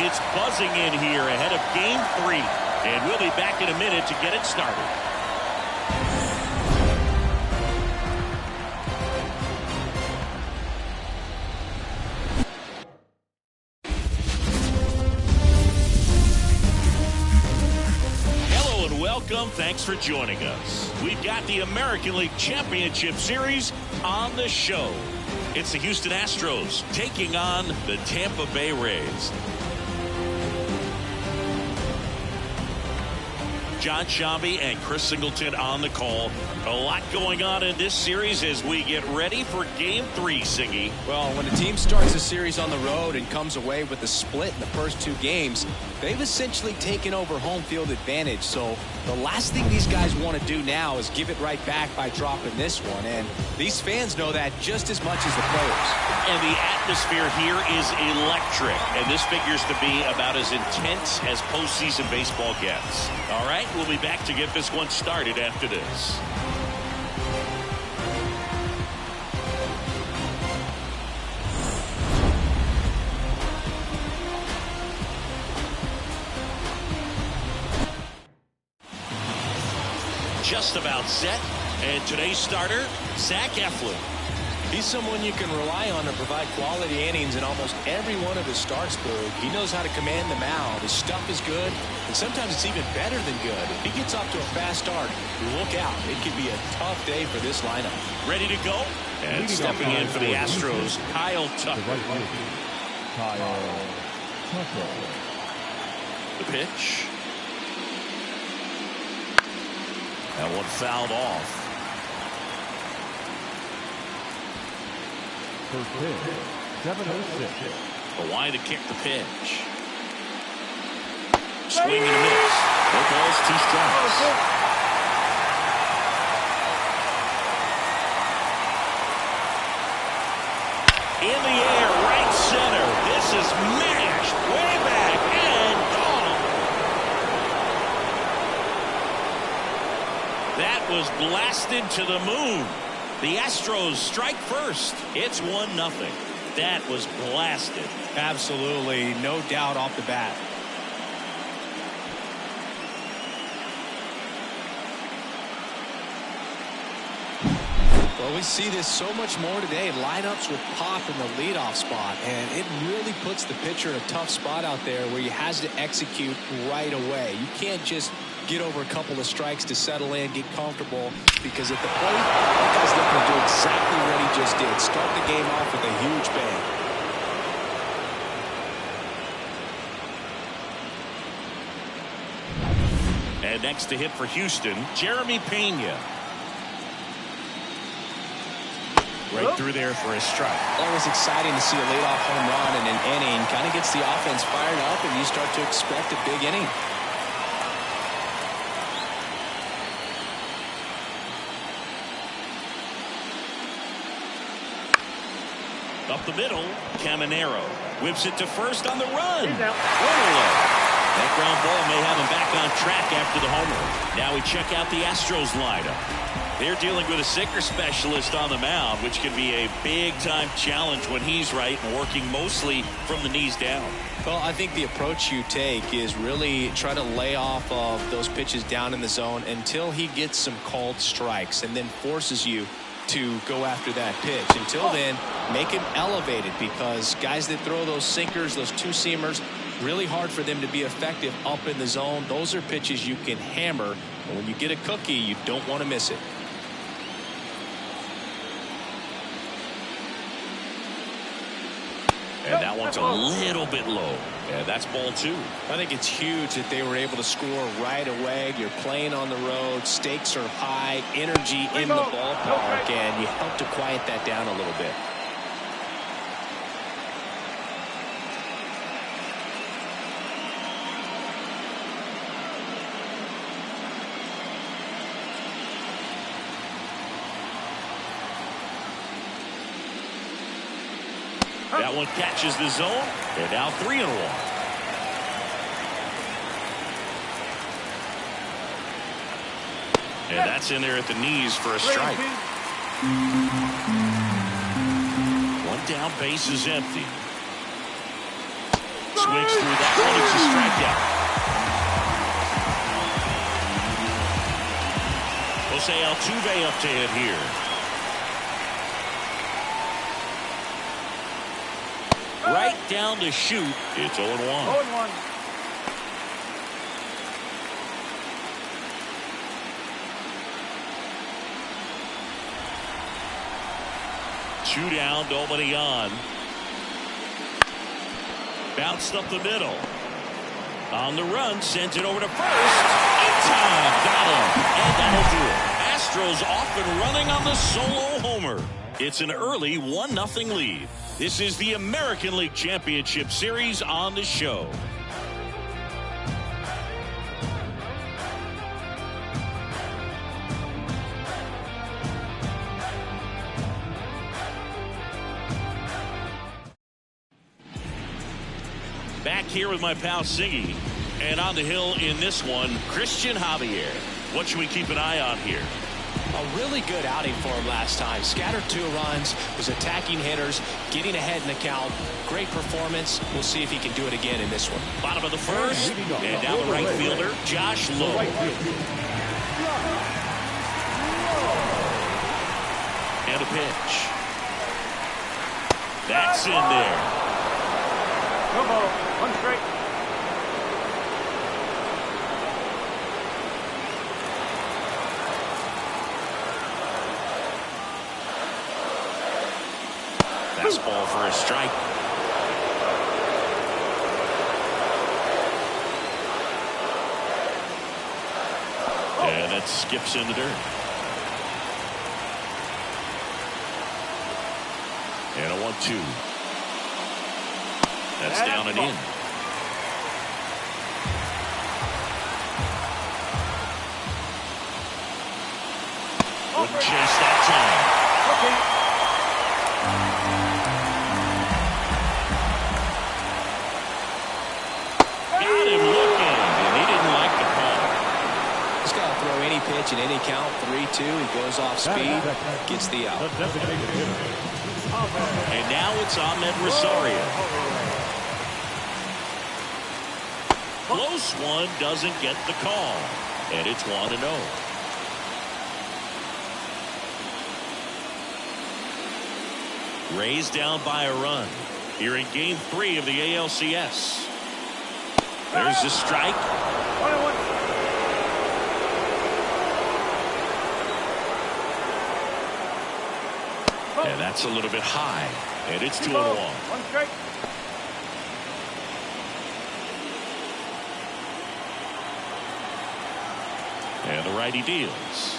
It's buzzing in here ahead of Game 3, and we'll be back in a minute to get it started. Hello and welcome. Thanks for joining us. We've got the American League Championship Series on the show. It's the Houston Astros taking on the Tampa Bay Rays. John Shambi and Chris Singleton on the call. A lot going on in this series as we get ready for Game 3, Siggy. Well, when a team starts a series on the road and comes away with a split in the first 2 games, they've essentially taken over home field advantage. So the last thing these guys want to do now is give it right back by dropping this one. And these fans know that just as much as the players. And the atmosphere here is electric. And this figures to be about as intense as postseason baseball gets. All right, we'll be back to get this one started after this. Just about set, and today's starter, Zach Eflin. He's someone you can rely on to provide quality innings in almost every one of his starts, Boog. He knows how to command the mound. His stuff is good, and sometimes it's even better than good. If he gets off to a fast start, look out. It could be a tough day for this lineup. Ready to go? And stepping in for the Astros, Kyle Tucker. The pitch. That one fouled off. First pitch, 7:06. But why to kick the pitch? Swing and a miss. No balls, 2 strikes. In the air, right center. This is mashed way back and gone. That was blasted to the moon. The Astros strike first. It's 1-0. That was blasted. Absolutely, no doubt off the bat. Well, we see this so much more today. Lineups with pop in the leadoff spot, and it really puts the pitcher in a tough spot out there where he has to execute right away. You can't just get over a couple of strikes to settle in, get comfortable, because at the plate, that guy's looking to do exactly what he just did. Start the game off with a huge bang. And next to hit for Houston, Jeremy Pena. Right through there for a strike. Always exciting to see a leadoff home run in an inning. Kind of gets the offense fired up, and you start to expect a big inning. Up the middle, Caminero whips it to first on the run. That ground ball may have him back on track after the homer. Now we check out the Astros lineup. They're dealing with a sinker specialist on the mound, which can be a big-time challenge when he's right and working mostly from the knees down. Well, I think the approach you take is really try to lay off of those pitches down in the zone until he gets some called strikes and then forces you to go after that pitch. Until then, make him elevated, because guys that throw those sinkers, those 2-seamers, really hard for them to be effective up in the zone. Those are pitches you can hammer, and when you get a cookie, you don't want to miss it. And that one's a little bit low. Yeah, that's ball 2. I think it's huge that they were able to score right away. You're playing on the road. Stakes are high. Energy in the ballpark. And you help to quiet that down a little bit. That one catches the zone. They're now 3-1. And that's in there at the knees for a strike. One down, base is empty. Swings through that one. It's a strikeout. Jose Altuve up to hit here. Right down the chute. It's 0-1. 0-1. 2 down, nobody on. Bounced up the middle. On the run, sends it over to first. In time, got him. And that'll do it. Astros off and running on the solo homer. It's an early 1-0 lead. This is the American League Championship Series on the show. Back here with my pal Siggy, and on the hill in this one, Christian Javier. What should we keep an eye on here? A really good outing for him last time. Scattered 2 runs, was attacking hitters, getting ahead in the count. Great performance. We'll see if he can do it again in this one. Bottom of the first, and down the right fielder, Josh Lowe. And a pitch. That's in there. No ball. 1 strike. Fastball for a strike. And that skips in the dirt. And a 1-2. That's down and in. Wouldn't chase that time. Got him looking, and he didn't like the call. He's got to throw any pitch in any count. 3-2. He goes off speed, gets the out. And now it's Ahmed Rosario. Close one, doesn't get the call. And it's 1-0. Rays down by a run. Here in game 3 of the ALCS. There's the strike. 1-1. And that's a little bit high. And it's 2-1. 1 strike. And the righty deals.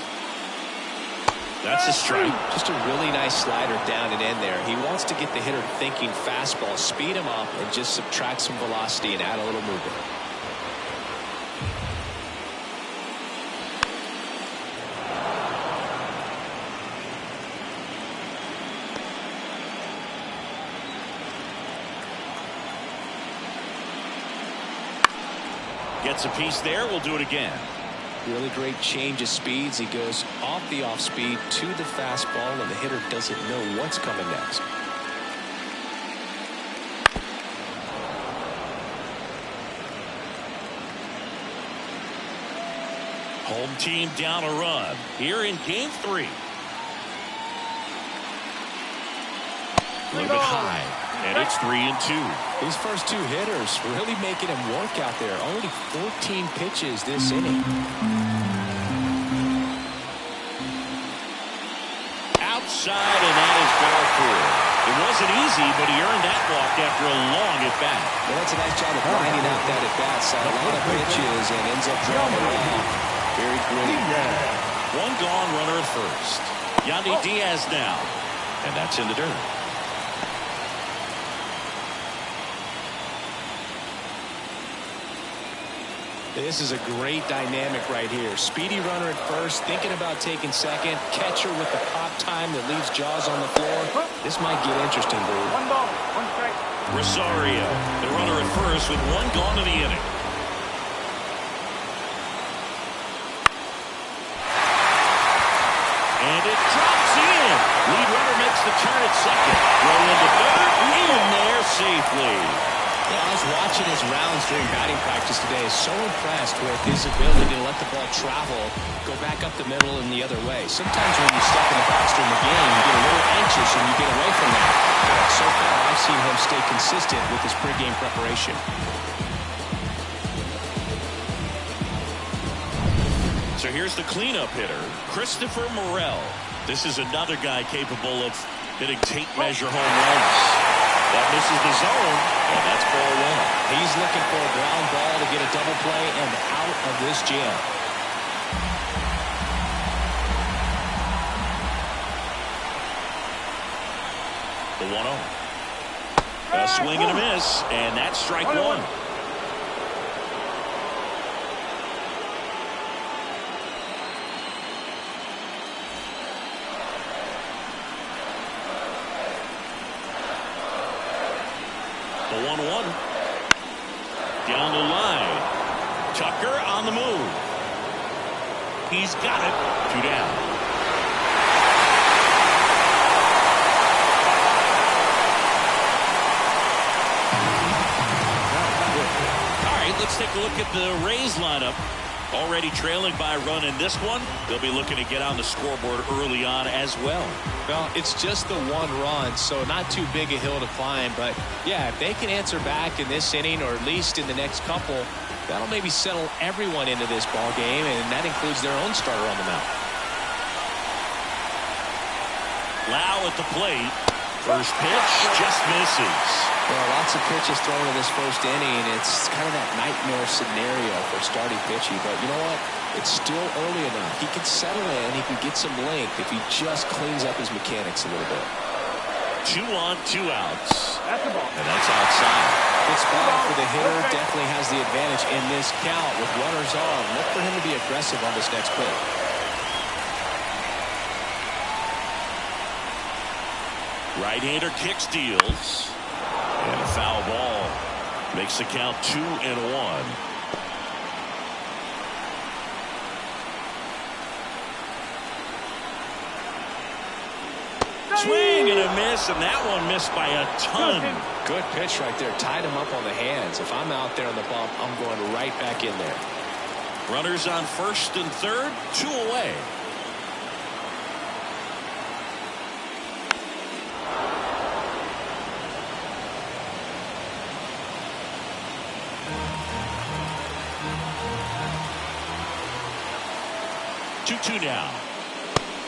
That's a strike. Just a really nice slider down and in there. He wants to get the hitter thinking fastball, speed him up, and just subtract some velocity and add a little movement. Gets a piece there. We'll do it again. Really great change of speeds. He goes off the off speed to the fastball, and the hitter doesn't know what's coming next. Home team down a run here in game 3. A little bit high, and it's 3-2. These first 2 hitters really making him work out there. Only 14 pitches this inning. Outside, and that is ball 4. It wasn't easy, but he earned that walk after a long at-bat. Well, that's a nice job of grinding out that at-bat. Saw a lot of pitches and ends up drawing it off. Very gritty. 1 gone, runner at first. Yandy Diaz now, and that's in the dirt. This is a great dynamic right here. Speedy runner at first, thinking about taking second. Catcher with the pop time that leaves Jaws on the floor. This might get interesting, dude. 1 ball, 1 strike. Rosario, the runner at first with 1 gone in the inning. And it drops in. Lead runner makes the turn at second. Roll into third. In there safely. Yeah, I was watching his rounds during batting practice today. So impressed with his ability to let the ball travel, go back up the middle and the other way. Sometimes when you step in the box during the game, you get a little anxious and you get away from that. But so far, I've seen him stay consistent with his pregame preparation. So here's the cleanup hitter, Christopher Morel. This is another guy capable of hitting tape measure home runs. That misses the zone, and that's ball 1. He's looking for a ground ball to get a double play and out of this jam. The 1-0. A swing and a miss, and that's strike 1. The 1-1. Down the line. Tucker on the move. He's got it. 2 down. All right, let's take a look at the Rays lineup. Already trailing by a run in this one. They'll be looking to get on the scoreboard early on as well. Well, it's just the 1 run, so not too big a hill to climb. But, yeah, if they can answer back in this inning or at least in the next couple, that'll maybe settle everyone into this ball game, and that includes their own starter on the mound. Lau at the plate. First pitch just misses. Well, lots of pitches thrown in this first inning. It's kind of that nightmare scenario for starting pitching. But you know what? It's still early enough. He can settle in. He can get some length if he just cleans up his mechanics a little bit. 2 on, 2 outs. That's the ball. And that's outside. Good spot for the hitter. Definitely has the advantage in this count with runners on. Look for him to be aggressive on this next pitch. Right-hander kick steals. And a foul ball. Makes the count 2-1. Swing and a miss, and that one missed by a ton. Good pitch right there. Tied him up on the hands. If I'm out there on the bump, I'm going right back in there. Runners on first and third, 2 away. Two now.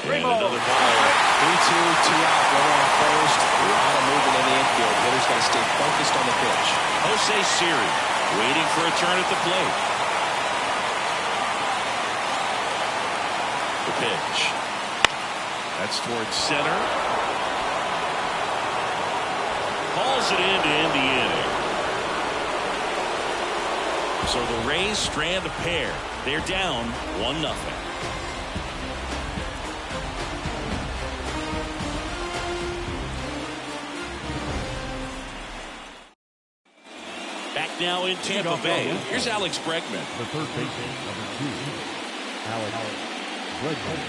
And another ball. 3-2, 2 out, runner on first. A lot of movement in the infield. Hitter's got to stay focused on the pitch. Jose Siri waiting for a turn at the plate. The pitch. That's towards center. Calls it in to end the inning. So the Rays strand a pair. They're down 1-0. Now in Tampa Bay. Here's Alex Bregman. The third baseman, number 2, Alex Bregman.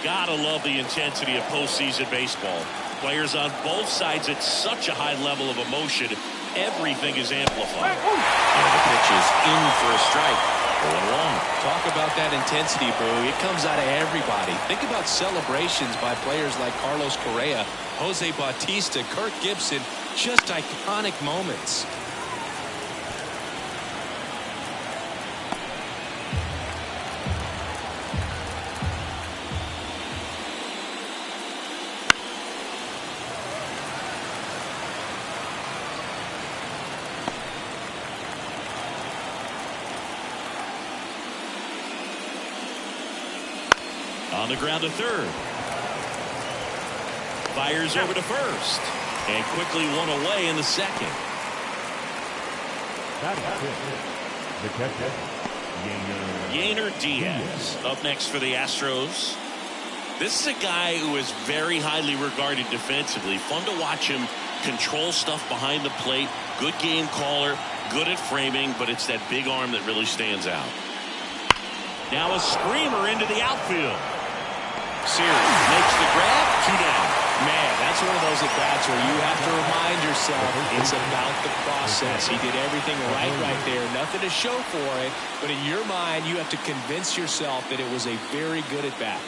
Gotta love the intensity of postseason baseball. Players on both sides at such a high level of emotion. Everything is amplified. And the pitch is in for a strike. 1-1. Talk about that intensity, Boo. It comes out of everybody. Think about celebrations by players like Carlos Correa, Jose Bautista, Kirk Gibson. Just iconic moments. On the ground to third. Fires over to first. And quickly 1 away in the second. Batting fifth, the catcher, Yainer Diaz up next for the Astros. This is a guy who is very highly regarded defensively. Fun to watch him control stuff behind the plate. Good game caller, good at framing, but it's that big arm that really stands out. Now a screamer into the outfield. Series makes the grab, 2 down. Man, that's one of those at-bats where you have to remind yourself it's about the process. He did everything right there. Nothing to show for it, but in your mind, you have to convince yourself that it was a very good at-bat.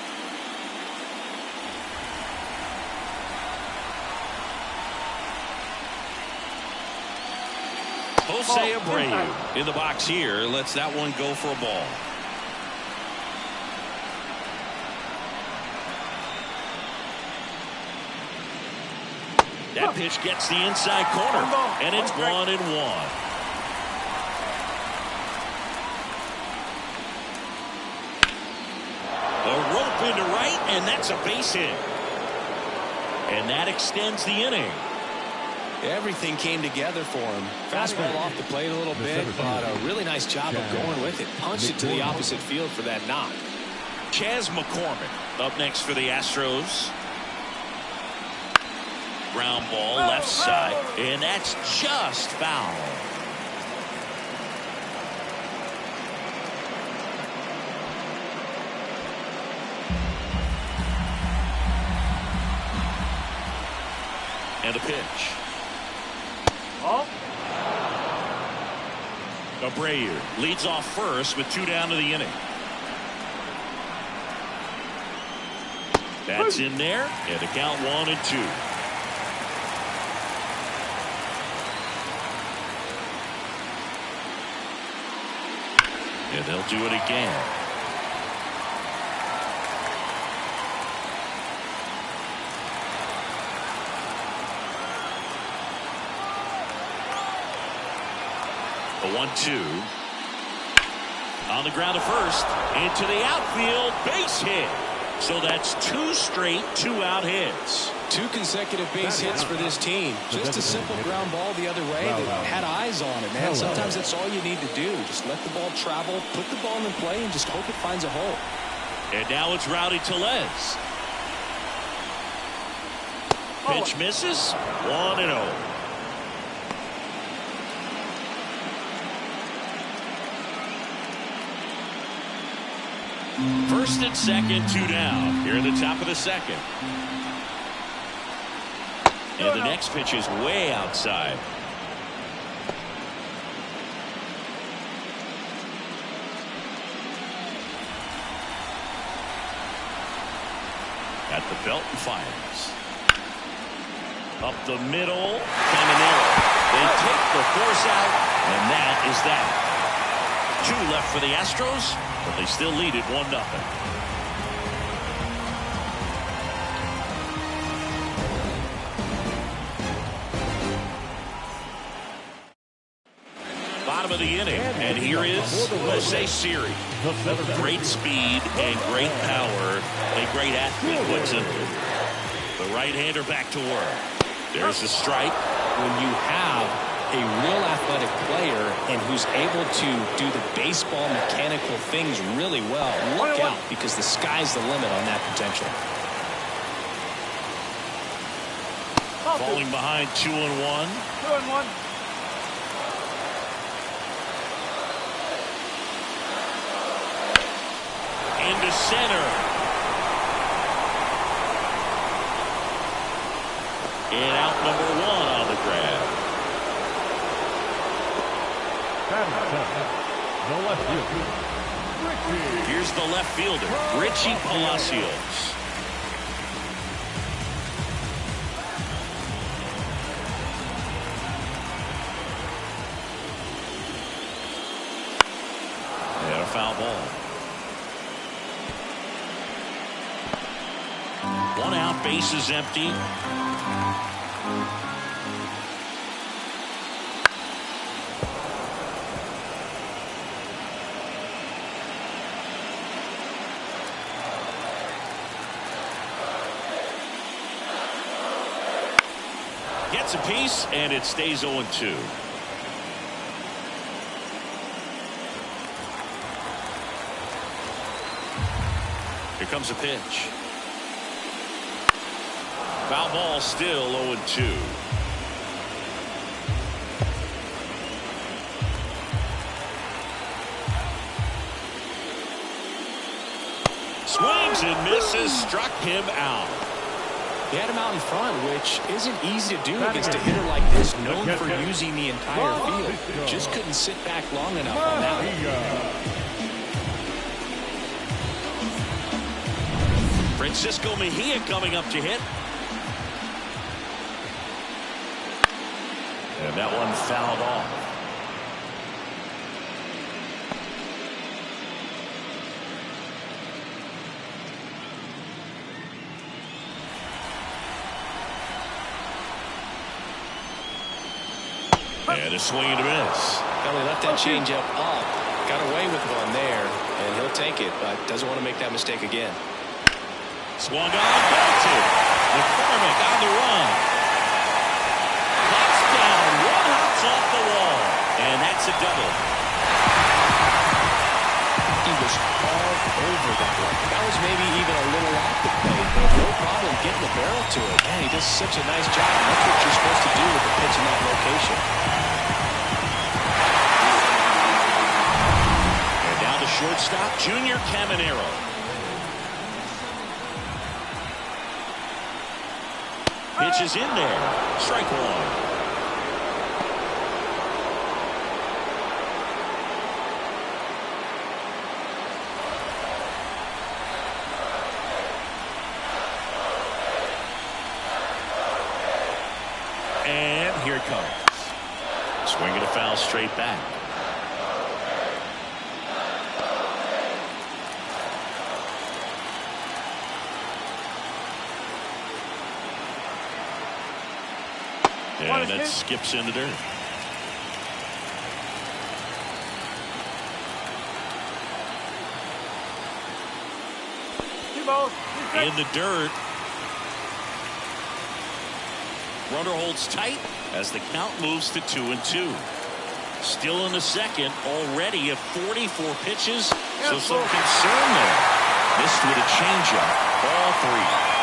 Jose Abreu in the box here. Lets that one go for a ball. That pitch gets the inside corner, and it's 1-1. A rope into right, and that's a base hit. And that extends the inning. Everything came together for him. Fastball off the plate a little bit, but a really nice job of going with it. Punched it to the opposite field for that knock. Chas McCormick up next for the Astros. Ground ball left side, and that's just foul. And a pitch. Abreu leads off first with 2 down to the inning. That's in there, and the count 1-2. And they'll do it again. A 1-2. On the ground to first. Into the outfield. Base hit. So that's 2 straight 2-out hits. 2 consecutive base hits for this team. Just a simple ground ball the other way that had eyes on it, man. Sometimes that's all you need to do. Just let the ball travel, put the ball in play, and just hope it finds a hole. And now it's Rowdy Tellez. Pitch misses. 1-0. First and second, 2 down. Here at the top of the second. And the next pitch is way outside. At the belt and fires. Up the middle. Caminero. They take the force out, and that is that. 2 left for the Astros, but they still lead it 1-0. Bottom of the inning, and here is Jose Siri. Great speed and great power. A great athlete puts it. The right-hander back to work. There's the strike. When you have a real athletic player and who's able to do the baseball mechanical things really well, look out, because the sky's the limit on that potential. Falling behind 2-1. 2-1. Into center. And out number 1 on the grab. the left fielder. Here's the left fielder, Richie Palacios. And a foul ball. 1 out, bases empty. Gets a piece, and it stays 0-2. Here comes a pitch. Foul ball, still 0-2. Swings and misses, struck him out. He had him out in front, which isn't easy to do against a hitter like this, known for using the entire field. Just couldn't sit back long enough on that one. Francisco Mejia coming up to hit. And that one fouled off. And a swing and a miss. Well, he left that changeup up. Got away with one there, and he'll take it, but doesn't want to make that mistake again. Swung on, belted. McCormick on the run. Pops down, one hops off the wall. And that's a double. He was all over that one. That was maybe even a little off the plate, but no problem getting the barrel to it. Man, he does such a nice job. That's what you're supposed to do with the pitch in that location. And now the shortstop, Junior Caminero. Pitch is in there. Strike one. And here it comes. Swinging a foul straight back. And that skips into dirt. In the dirt. Runner holds tight as the count moves to 2-2. Still in the second, already at 44 pitches, so some concern there. Missed with a changeup. Ball 3.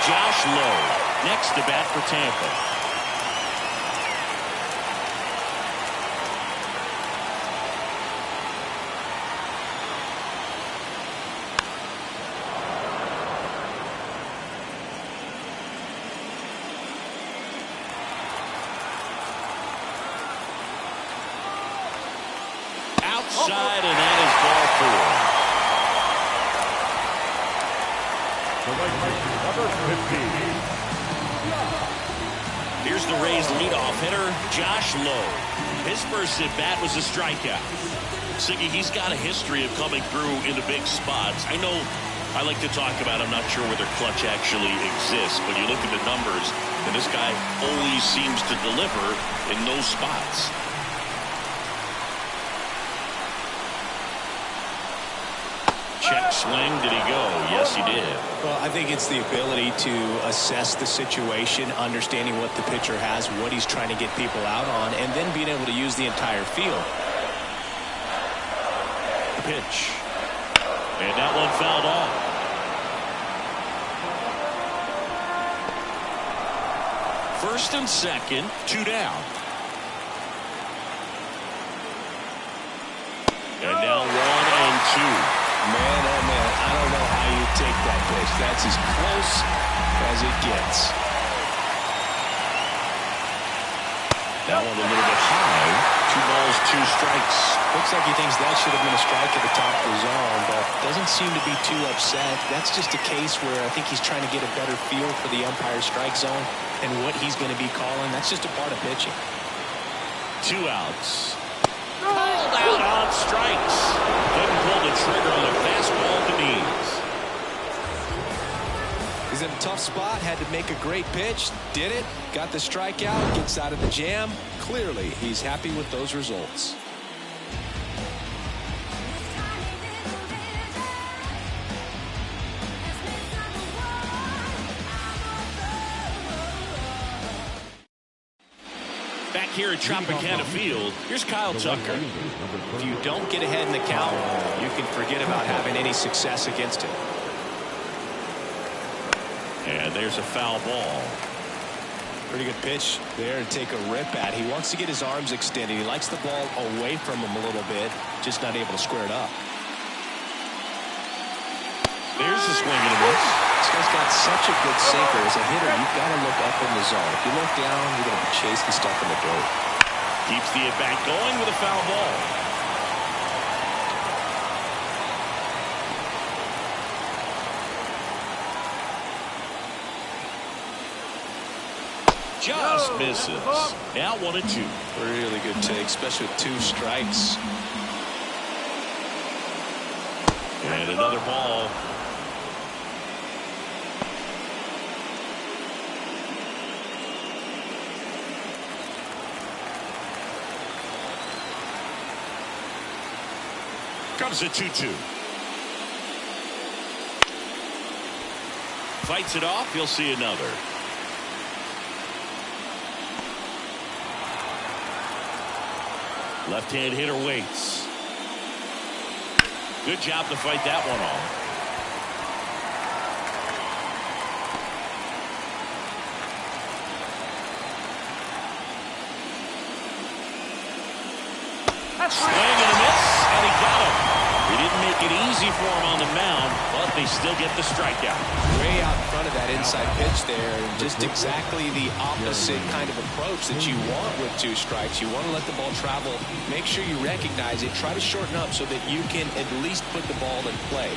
Josh Lowe next to bat for Tampa. Outside, and that is ball 4. Here's the Rays leadoff hitter, Josh Lowe. His first at bat was a strikeout. Siggy, he's got a history of coming through into big spots. I know I like to talk about, I'm not sure whether clutch actually exists, but you look at the numbers, and this guy always seems to deliver in those spots. Check swing. Did he go? Yes, he did. Well, I think it's the ability to assess the situation, understanding what the pitcher has, what he's trying to get people out on, and then being able to use the entire field. Pitch. And that one fouled off. First and second, 2 down. And now 1 and 2. Man, oh man, I don't know how you take that pitch. That's as close as it gets. That one a little bit high. 2 balls, 2 strikes. Looks like he thinks that should have been a strike at the top of the zone, but doesn't seem to be too upset. That's just a case where I think he's trying to get a better feel for the umpire's strike zone and what he's going to be calling. That's just a part of pitching. 2 outs. Called out on strikes. Couldn't pull the trigger on a fastball to knees. He's in a tough spot, had to make a great pitch, did it, got the strikeout, gets out of the jam. Clearly, he's happy with those results. Back here at Tropicana Field, here's Kyle Tucker. If you don't get ahead in the count, you can forget about having any success against him. And there's a foul ball. Pretty good pitch there to take a rip at. He wants to get his arms extended. He likes the ball away from him a little bit, just not able to square it up. There's a swing and a miss. This guy's got such a good sinker. As a hitter, you've got to look up in the zone. If you look down, you're going to be chasing stuff in the dirt. Keeps the at-bat going with a foul ball. Just misses. Now 1-2. Really good take, especially with 2 strikes. And another ball. Comes a 2-2. Fights it off. He'll see another. Left-hand hitter waits. Good job to fight that one off. Swing and a miss, and he got him. He didn't make it easy for him on the mound, but they still get the strikeout. Way out in front of that inside pitch there. Just exactly the opposite kind of approach that you want with 2 strikes. You want to let the ball travel. Make sure you recognize it. Try to shorten up so that you can at least put the ball in play.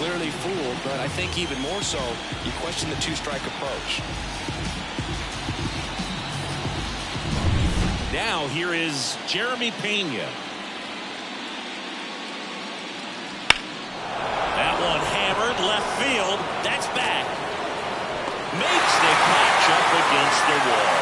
Clearly fooled, but I think even more so, you question the 2-strike approach. Now here is Jeremy Pena. That one hammered left field. That's back. Makes the catch up against the wall.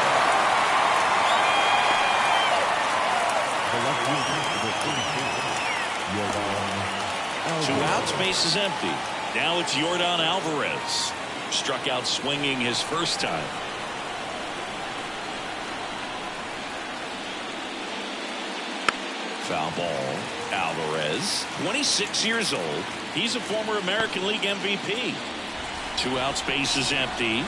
Two outs, base is empty. Now it's Yordan Alvarez. Struck out swinging his first time. Foul ball. Alvarez, 26 years old. He's a former American League MVP. 2 outs, base is empty.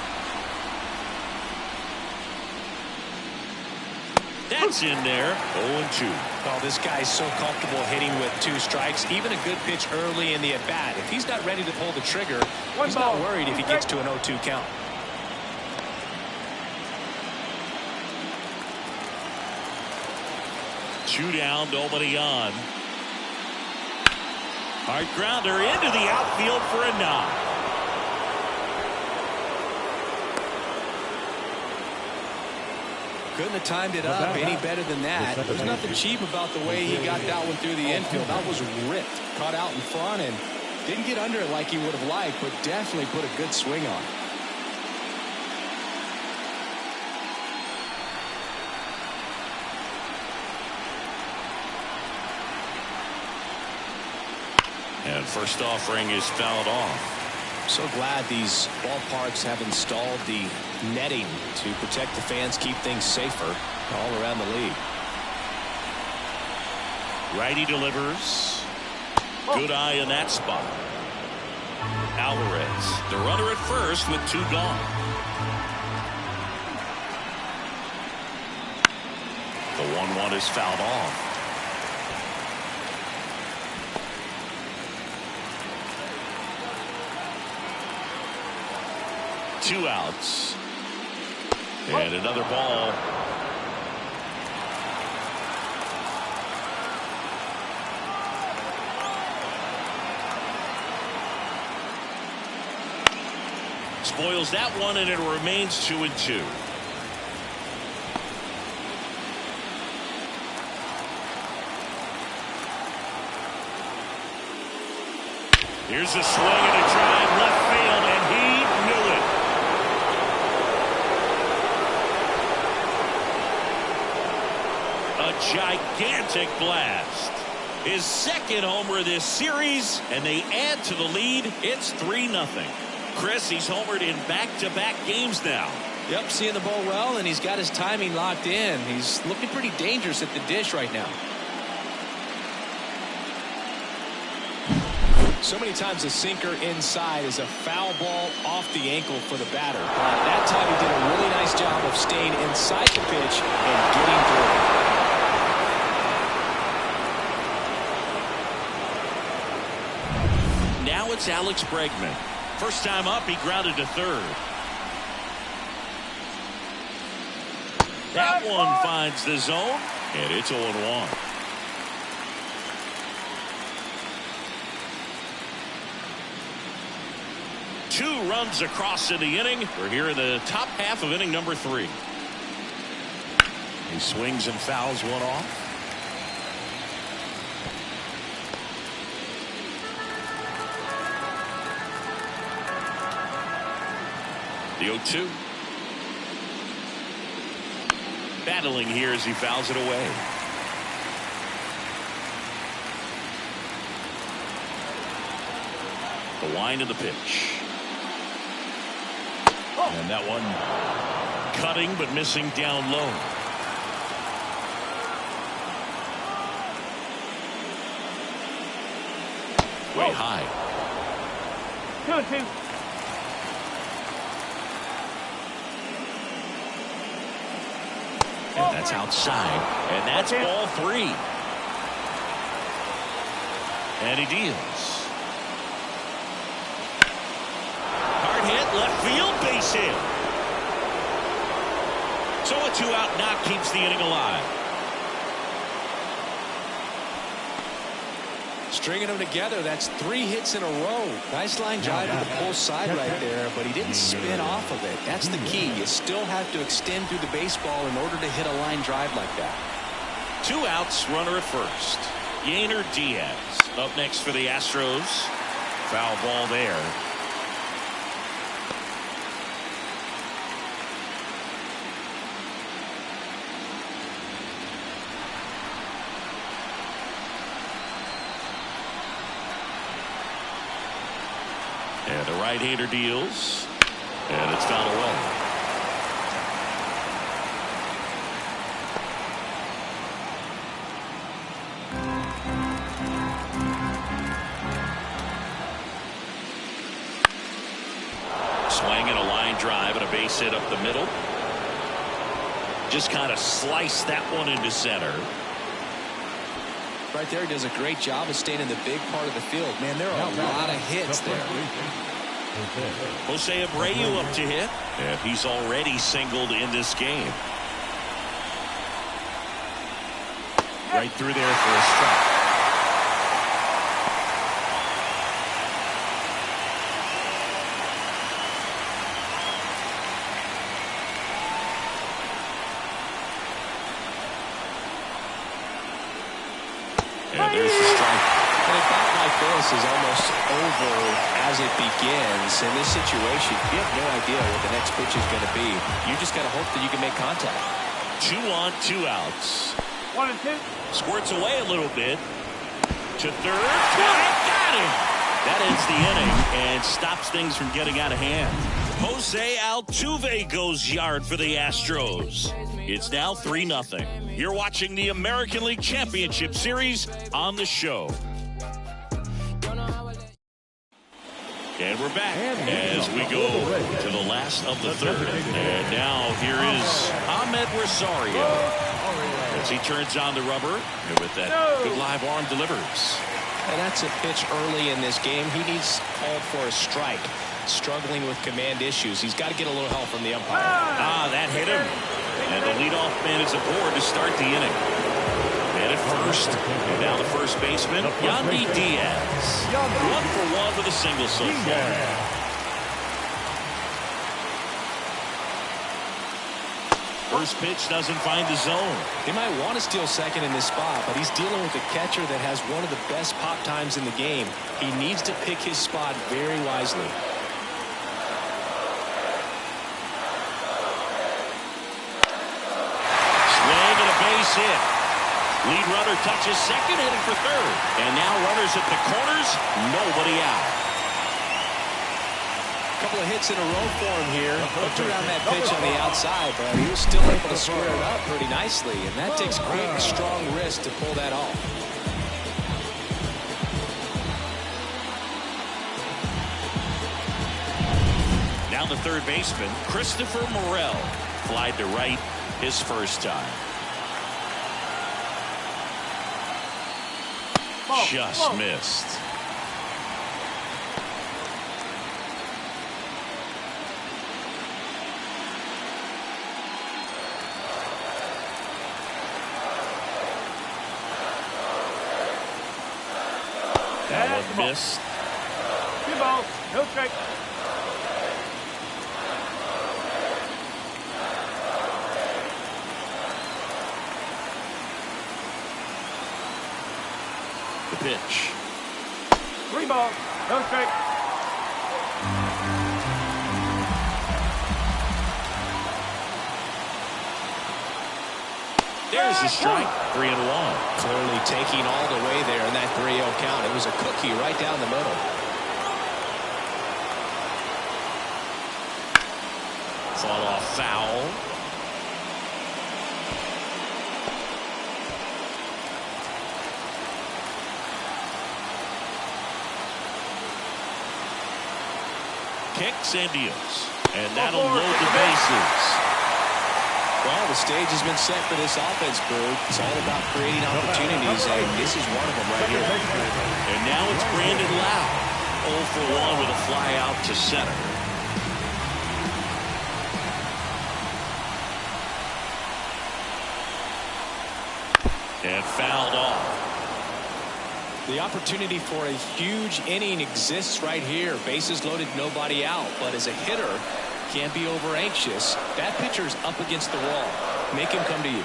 That's in there. 0-2. Oh, this guy's so comfortable hitting with 2 strikes. Even a good pitch early in the at-bat. If he's not ready to pull the trigger, he's not worried if he gets to an 0-2 count. Two down, nobody on. Hard grounder into the outfield for a knock. Couldn't have timed it up any better than that. There's nothing cheap about the way he got that one through the infield. That was ripped, caught out in front, and didn't get under it like he would have liked, but definitely put a good swing on it. And first offering is fouled off. So glad these ballparks have installed the netting to protect the fans, keep things safer all around the league. Righty delivers. Good eye in that spot. Alvarez, the runner at first with 2 gone. The 1-1 is fouled off. Two outs. And another ball. Spoils that one, and it remains 2-2. Here's a swing and a drive left field, and he knew it. A gigantic blast. His second homer this series, and they add to the lead. It's 3-0. Chris, he's homered in back-to-back games now. Yep, seeing the ball well, and he's got his timing locked in. He's looking pretty dangerous at the dish right now. So many times a sinker inside is a foul ball off the ankle for the batter. That time he did a really nice job of staying inside the pitch and getting through. Now it's Alex Bregman. First time up, he grounded to third. That one finds the zone, and it's 0-1. Two runs across in the inning. We're here in the top half of inning number 3. He swings and fouls one off. The 0-2. Battling here as he fouls it away. The wind of the pitch. And that one cutting but missing down low. Way high. 2-2. And that's outside. And that's ball 3. And he deals. Hard hit, left field, base hit. So a 2-out knock keeps the inning alive. Stringing them together, that's 3 hits in a row. Nice line drive to the pull side right there, but he didn't spin off of it. That's the key. You still have to extend through the baseball in order to hit a line drive like that. 2 outs, runner at first. Yainer Diaz up next for the Astros. Foul ball there. And the right-hander deals. And it's fouled away. Swinging a line drive and a base hit up the middle. Just kind of sliced that one into center. Right there, he does a great job of staying in the big part of the field. Man, there are a lot of hits there. Jose Abreu up to hit, and he's already singled in this game. Right through there for a strike. And there's the strike. And a bat like this is almost over as it begins. In this situation, you have no idea what the next pitch is going to be. You just got to hope that you can make contact. 2 on, 2 outs. 1-2. Squirts away a little bit. To third. Got him. That ends the inning and stops things from getting out of hand. Jose Altuve goes yard for the Astros. It's now 3-0. You're watching the American League Championship Series on the show. And we're back as we go to the last of the third. And now here is Ahmed Rosario as he turns on the rubber and with that good live arm delivers. And that's a pitch early in this game. He needs called for a strike. Struggling with command issues. He's got to get a little help from the umpire. That hit him. And the leadoff man is aboard to start the inning. Man at first. And now the first baseman, Yandy Diaz. 1 for 1 with a single so far. First pitch doesn't find the zone. He might want to steal second in this spot, but he's dealing with a catcher that has one of the best pop times in the game. He needs to pick his spot very wisely. Hit. Lead runner touches second, headed for third. And now runners at the corners, nobody out. A couple of hits in a row for him here. Hooked around that pitch on the outside, but he was still able to square it up pretty nicely. And that takes quick, strong wrist to pull that off. Now the third baseman, Christopher Morel, flied to right his first time. Just missed. That one missed. 2 balls, no strike. The pitch. 3 balls, no strike. There's the strike. 3-1. Clearly taking all the way there in that 3-0 count. It was a cookie right down the middle. Fought off foul. Kicks and deals. And that'll load the bases. Well, the stage has been set for this offense, Boo. It's all about creating opportunities, and this is one of them right here. And now it's Brandon Lau. 0 for 1 with a fly out to center. And fouled off. The opportunity for a huge inning exists right here. Bases loaded, nobody out. But as a hitter, can't be over anxious. That pitcher's up against the wall. Make him come to you.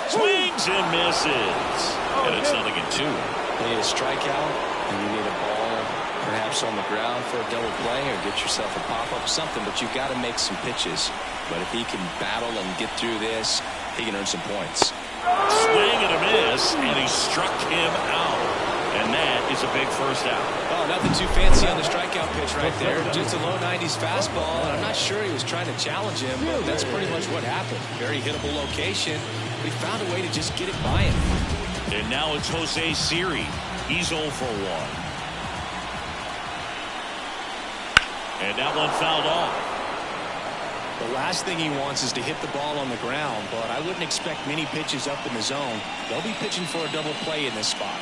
Swings and misses. And it's 0-2. You need a strikeout, and you need a ball perhaps on the ground for a double play, or get yourself a pop-up, something. But you've got to make some pitches. But if he can battle and get through this, he can earn some points. Swing and a miss, and he struck him out. And that is a big first out. Oh, nothing too fancy on the strikeout pitch right there. Just a low 90s fastball, and I'm not sure he was trying to challenge him, but that's pretty much what happened. Very hittable location. But he found a way to just get it by him. And now it's Jose Siri. He's 0 for 1. And that one fouled off. The last thing he wants is to hit the ball on the ground, but I wouldn't expect many pitches up in the zone. They'll be pitching for a double play in this spot.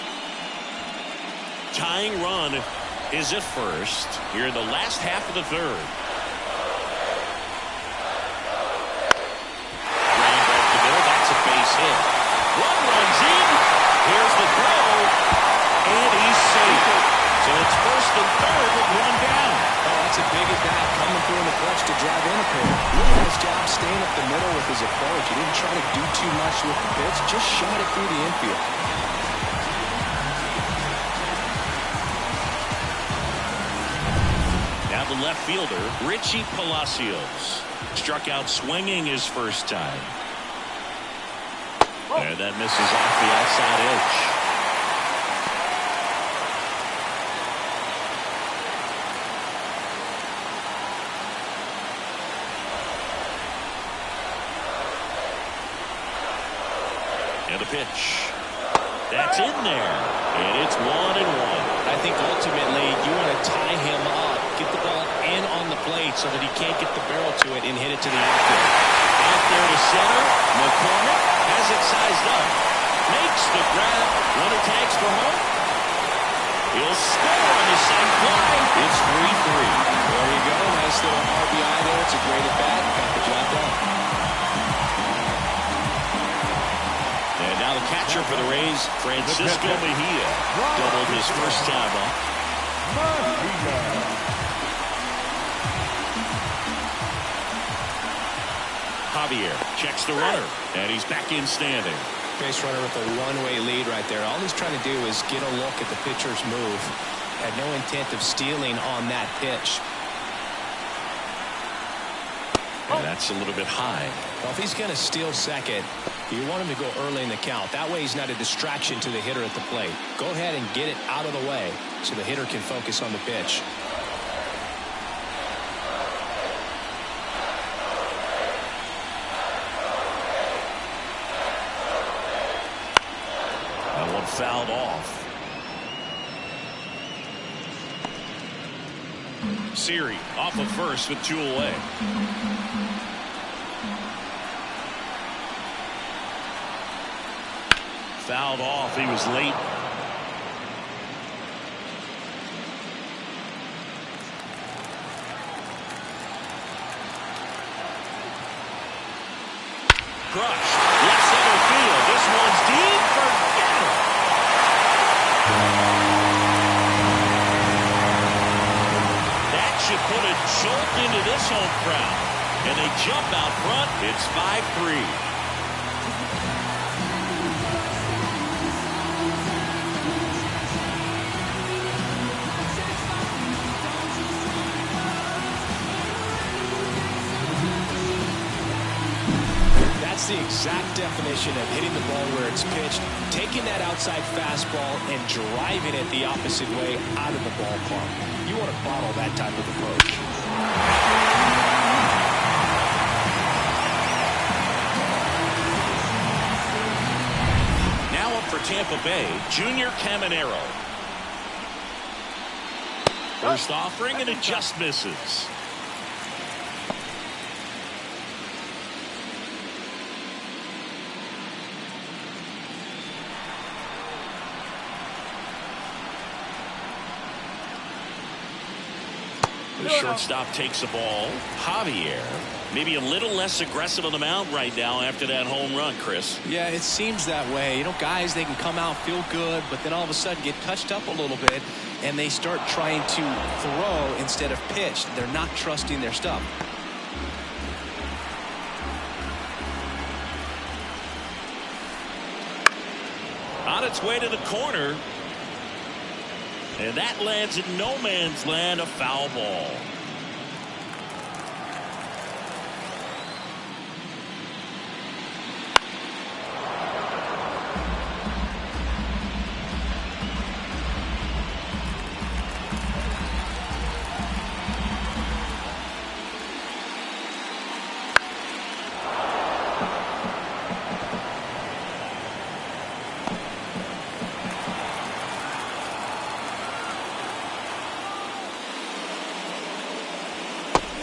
Tying run is at first here in the last half of the third. Ground up the middle. That's a base hit. One runs in. Here's the throw. And he's safe. So it's first and third with one down. Oh, that's a big at bat coming through in the clutch to drive in a pair. Really nice job staying up the middle with his approach. He didn't try to do too much with the pitch. Just shot it through the infield. Now the left fielder, Richie Palacios, struck out swinging his first time. There, that misses off the outside edge. And the pitch. That's in there. And it's 1-1. I think ultimately you want to tie him up, get the ball in on the plate so that he can't get the barrel to it and hit it to the outfield. Out there to center. McCormick has it sized up. Makes the grab. Runner tags for home. He'll score on the same fly. It's 3-3. There you go. Nice little RBI there. It's a great at bat. Got the job done. And now the catcher for the Rays, Francisco Mejia, doubled his first time up. Javier checks the runner, and he's back in standing. Base runner with a one-way lead right there. All he's trying to do is get a look at the pitcher's move. Had no intent of stealing on that pitch. And that's a little bit high. Well, if he's going to steal second, you want him to go early in the count. That way he's not a distraction to the hitter at the plate. Go ahead and get it out of the way so the hitter can focus on the pitch. That one fouled off. Siri off of first with 2 away. Fouled off. He was late. Crushed. Left center field. This one's deep. Forget it. That should put a jolt into this home crowd. And they jump out front. It's 5-3. That's the exact definition of hitting the ball where it's pitched, taking that outside fastball and driving it the opposite way out of the ballpark. You want to bottle that type of approach. Now up for Tampa Bay, Junior Caminero. First offering and it just misses. The shortstop takes the ball. Javier, maybe a little less aggressive on the mound right now after that home run, Chris. Yeah, it seems that way. You know, guys, they can come out, feel good, but then all of a sudden get touched up a little bit, and they start trying to throw instead of pitch. They're not trusting their stuff. On its way to the corner. And that lands in no man's land, a foul ball.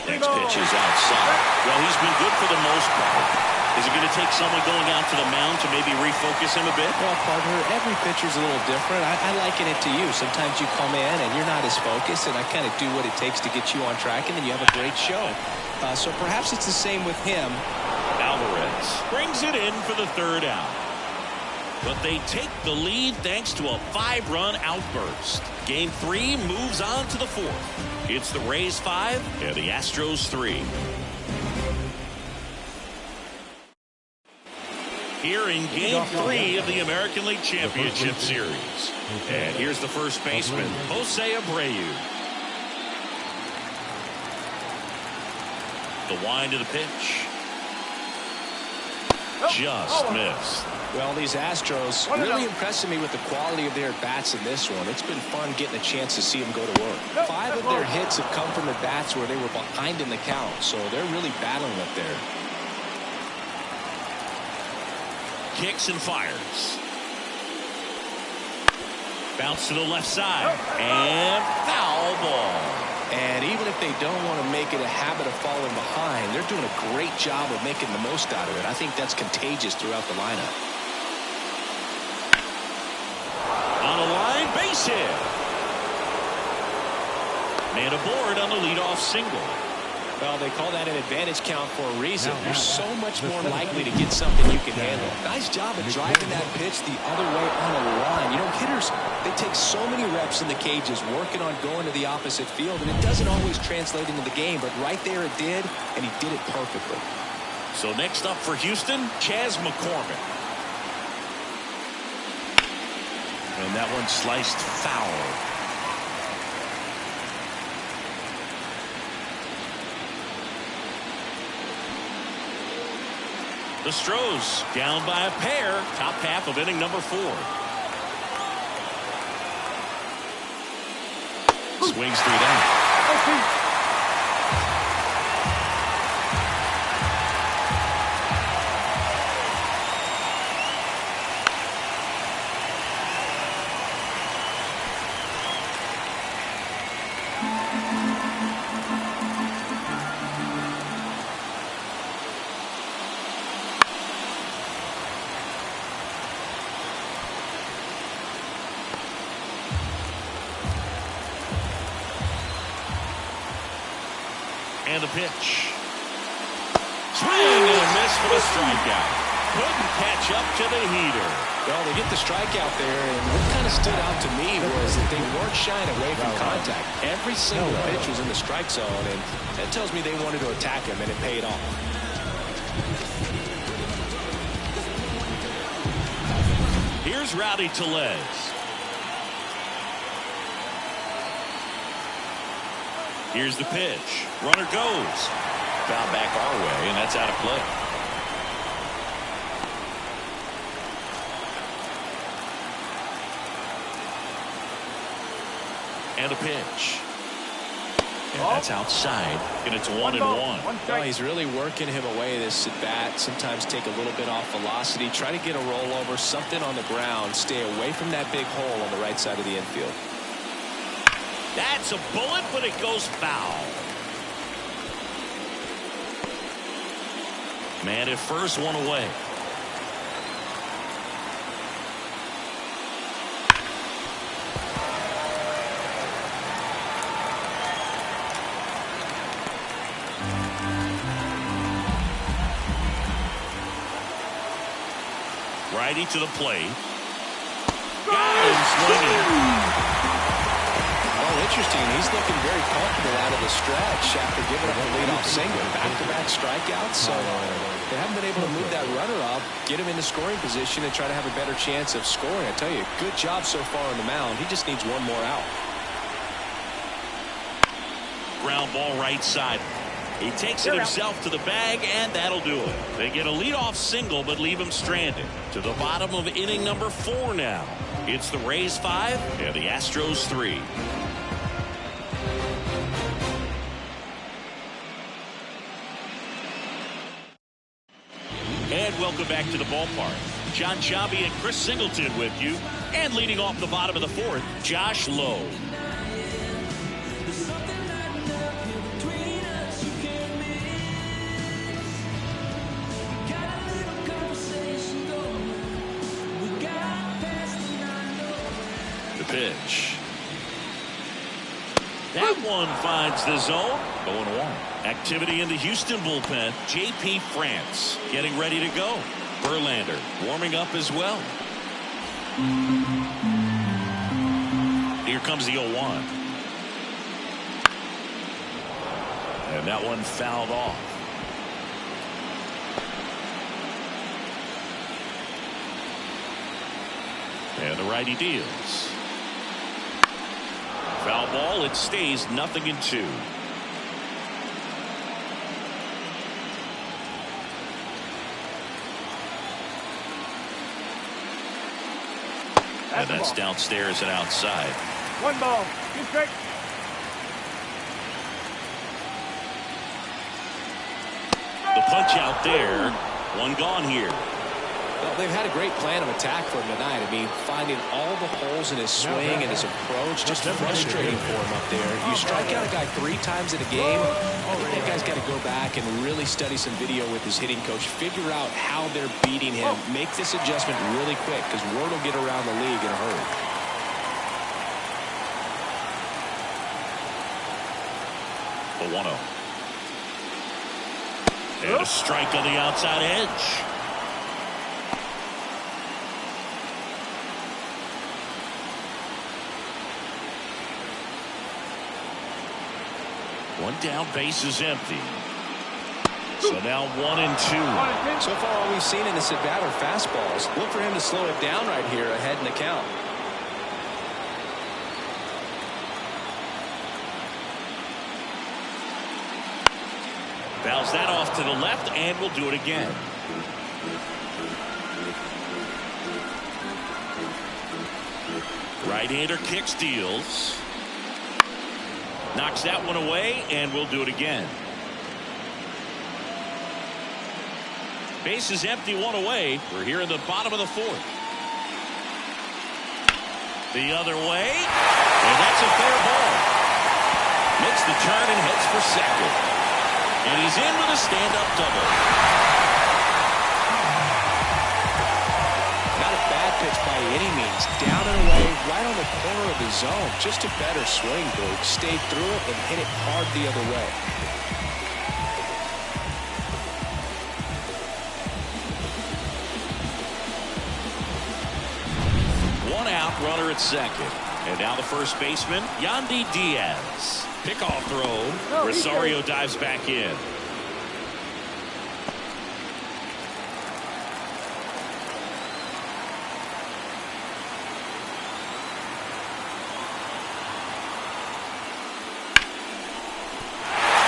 Next pitch is outside. Well, he's been good for the most part. Is it going to take someone going out to the mound to maybe refocus him a bit? Well, partner, every pitcher's a little different. I liken it to you. Sometimes you come in and you're not as focused, and I kind of do what it takes to get you on track, and then you have a great show. So perhaps it's the same with him. Alvarez brings it in for the 3rd out. But they take the lead thanks to a 5-run outburst. Game 3 moves on to the 4th. It's the Rays 5 and the Astros 3. Here in Game 3 of the American League Championship Series. And here's the first baseman, Jose Abreu. The wind of the pitch. Just missed. Well, these Astros really impressing me with the quality of their at-bats in this one. It's been fun getting a chance to see them go to work. 5 of their hits have come from at-bats where they were behind in the count, so they're really battling up there. Kicks and fires. Bounce to the left side. And foul ball. And even if they don't want to make it a habit of falling behind, they're doing a great job of making the most out of it. I think that's contagious throughout the lineup. On a line, base hit. Man aboard on the leadoff single. Well, they call that an advantage count for a reason. You're so much more likely to get something you can handle. Nice job of driving that pitch the other way on a line. You know, hitters, they take so many reps in the cages working on going to the opposite field, and it doesn't always translate into the game, but right there it did, and he did it perfectly. So next up for Houston, Chas McCormick. And that one sliced foul. The Astros down by a pair, top half of inning number 4. Swings 3 down. And the pitch. Swing and a miss for the strikeout. Couldn't catch up to the heater. Well, they get the strikeout there, and what kind of stood out to me was that they weren't shying away from contact. Every single pitch was in the strike zone, and that tells me they wanted to attack him, and it paid off. Here's Rowdy Tellez. Here's the pitch. Runner goes. Foul back our way, and that's out of play. And a pitch. And that's outside, and it's 1-1. Well, he's really working him away this at bat. Sometimes take a little bit off velocity. Try to get a rollover, something on the ground. Stay away from that big hole on the right side of the infield. That's a bullet, but it goes foul. Man at first, one away. Righty to the plate. Got him swinging. Well, interesting. He's looking very comfortable out of the stretch after giving up a leadoff single. Back-to-back strikeouts. So they haven't been able to move that runner up, get him into scoring position, and try to have a better chance of scoring. I tell you, good job so far on the mound. He just needs one more out. Ground ball right side. He takes it himself to the bag, and that'll do it. They get a leadoff single, but leave him stranded. To the bottom of inning number 4 now. It's the Rays 5 and the Astros 3. And welcome back to the ballpark. John Chabi and Chris Singleton with you. And leading off the bottom of the 4th, Josh Lowe. Pitch. That one finds the zone. 0-1. Activity in the Houston bullpen. J.P. France getting ready to go. Verlander warming up as well. Here comes the 0-1. And that one fouled off. And the righty deals. Foul ball. It stays 0-2. And that's downstairs and outside. 1 ball. 2 strikes. The punch out there. 1 gone here. Well, they've had a great plan of attack for him tonight. I mean, finding all the holes in his swing and his approach, just frustrating for him up there. You strike out a guy 3 times in a game, I think that guy's got to go back and really study some video with his hitting coach, figure out how they're beating him, make this adjustment really quick, because word will get around the league in a hurry. The 1-0. And a strike on the outside edge. One down, base is empty. So now 1-2. So far, all we've seen in this at-bat are fastballs. Look for him to slow it down right here ahead in the count. Fouls that off to the left, and we'll do it again. Right-hander kicks, deals. Knocks that one away, and we'll do it again. Base is empty, 1 away. We're here in the bottom of the 4th. The other way, and that's a fair ball. Makes the turn and heads for second. And he's in with a stand-up double. Not a bad pitch by any means. Down and away, right on the corner of the zone. Just a better swing, Boog. Stayed through it and hit it hard the other way. runner at second. And now the first baseman, Yandy Diaz. Pickoff throw. Rosario dives back in.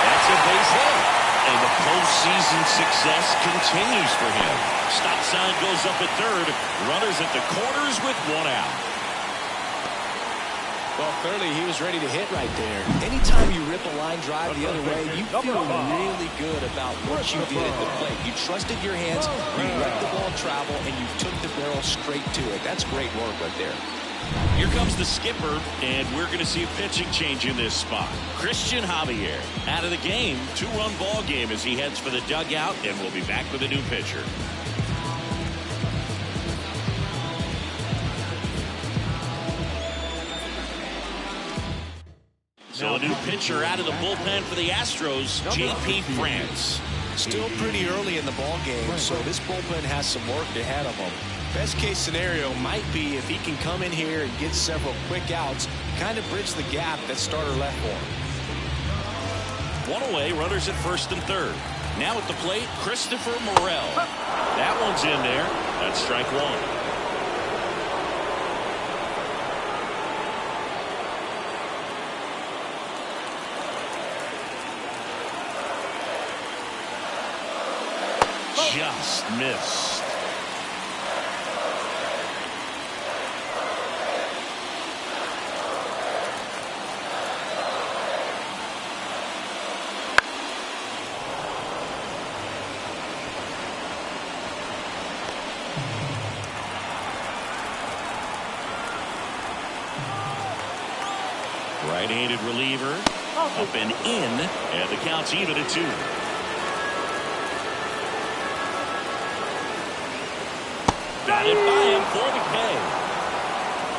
That's a base hit. And the postseason success continues for him. Stop sign goes up at third. Runners at the corners with one out. Well, clearly he was ready to hit right there. Anytime you rip a line drive the other way, you feel really good about what you did at the plate. You trusted your hands, you let the ball travel, and you took the barrel straight to it. That's great work right there. Here comes the skipper, and we're going to see a pitching change in this spot. Christian Javier out of the game. 2-run ball game as he heads for the dugout, and we'll be back with a new pitcher. So a new pitcher out of the bullpen for the Astros, J.P. France. Still pretty early in the ball game, so this bullpen has some work ahead of them. Best case scenario might be if he can come in here and get several quick outs, kind of bridge the gap that starter left for him. One away, runners at first and third. Now at the plate, Christopher Morel. That one's in there. That's strike one. Just missed. Right-handed reliever up and in, and the count's even at 2. Batted by him for the K.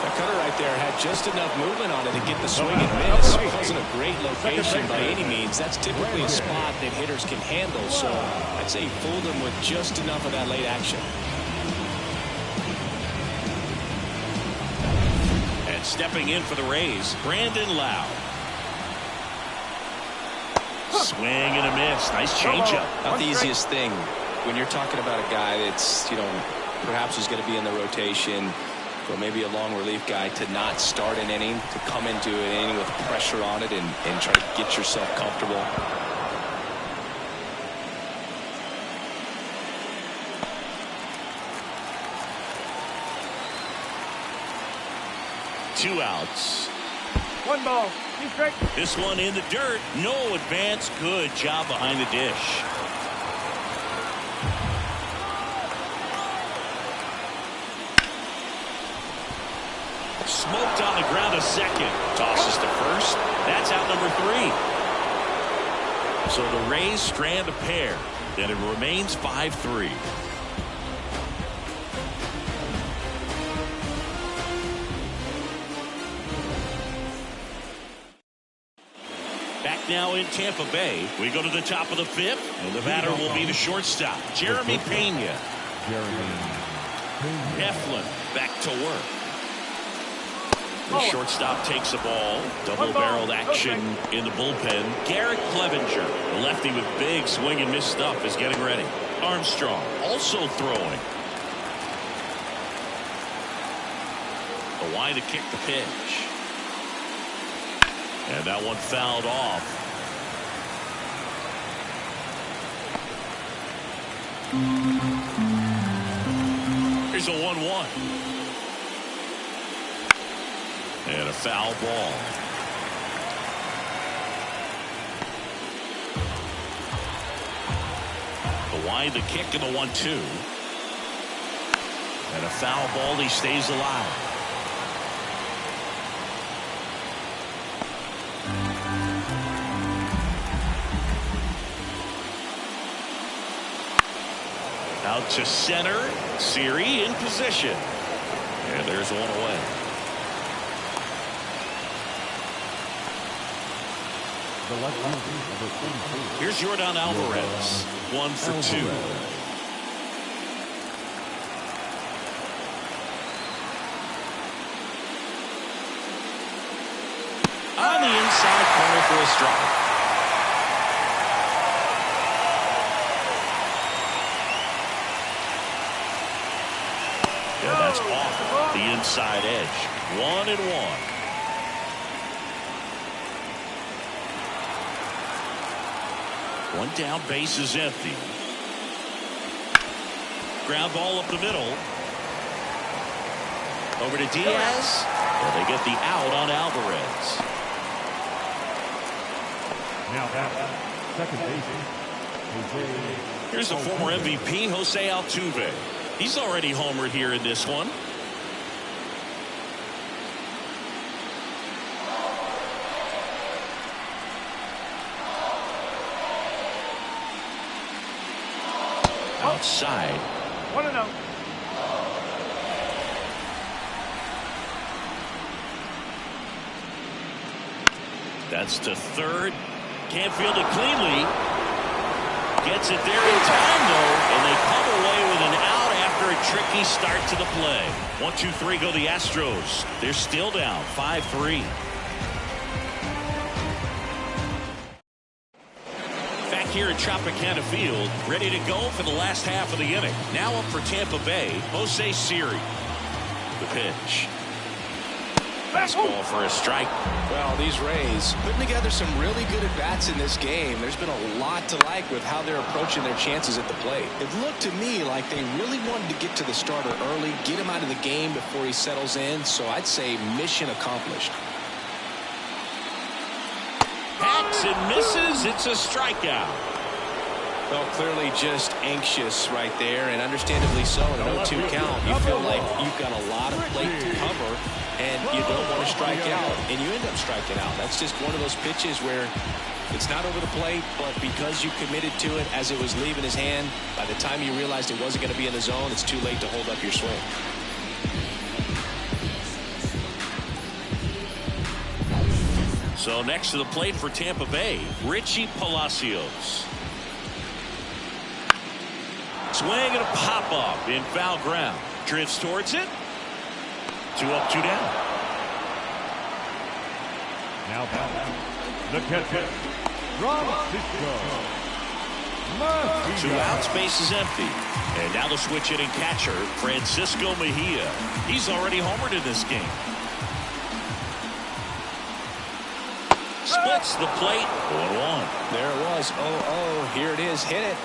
That cutter right there had just enough movement on it to get the swing and miss. It wasn't a great location by any means. That's typically a spot that hitters can handle, so I'd say he fooled him with just enough of that late action. And stepping in for the Rays, Brandon Lau. Swing and a miss. Nice changeup. Not the easiest thing when you're talking about a guy that's, perhaps is going to be in the rotation, or maybe a long relief guy, to not start an inning, to come into an inning with pressure on it and try to get yourself comfortable. Two outs. 1 ball. Keep straight. This one in the dirt. No advance. Good job behind the dish. Smoked on the ground a second. Tosses to first. That's out number 3. So the Rays strand a pair. Then it remains 5-3. Back now in Tampa Bay. We go to the top of the 5th. And the batter will be the shortstop, Jeremy Pena. Eflin back to work. The shortstop takes the ball. Double-barreled action in the bullpen. Garrett Clevenger, the lefty with big swing and miss stuff, is getting ready. Armstrong also throwing. The wide to kick the pitch. And that one fouled off. Here's a 1-1. And a foul ball. The wide, the kick, and the 1-2. And a foul ball. He stays alive. Out to center. Siri in position. And there's one away. Here's Yordan Alvarez. 1 for 2. a strike. Yeah, that's off the inside edge. 1-1. One down, base is empty. Ground ball up the middle. Over to Diaz. And they get the out on Alvarez. Now back, second baseman, Jose. Here's the former MVP, Jose Altuve. He's already homered here in this one. Outside. 1-0. That's to third. Can't field it cleanly. Gets it there in time, though, and they come away with an out after a tricky start to the play. 1-2-3 go the Astros. They're still down 5-3. Back here at Tropicana Field, ready to go for the last half of the inning. Now up for Tampa Bay, Jose Siri. The pitch. Fastball for a strike. Well, these Rays putting together some really good at-bats in this game. There's been a lot to like with how they're approaching their chances at the plate. It looked to me like they really wanted to get to the starter early, get him out of the game before he settles in. So I'd say mission accomplished. Hacks and misses. It's a strikeout. Well, clearly just anxious right there, and understandably so. In an 0-2 count, you feel like you've got a lot of plate to cover, and you don't want to strike out, and you end up striking out. That's just one of those pitches where it's not over the plate, but because you committed to it as it was leaving his hand, by the time you realized it wasn't going to be in the zone, it's too late to hold up your swing. So next to the plate for Tampa Bay, Richie Palacios. Swing and a pop-up in foul ground. Drifts towards it. 2 up, 2 down. Now back, the catcher, Francisco. 2 outs, base is empty. And now the switch hitting catcher, Francisco Mejia. He's already homered in this game. Splits the plate. 1-1. There it was. 0-0. Here it is. Hit it.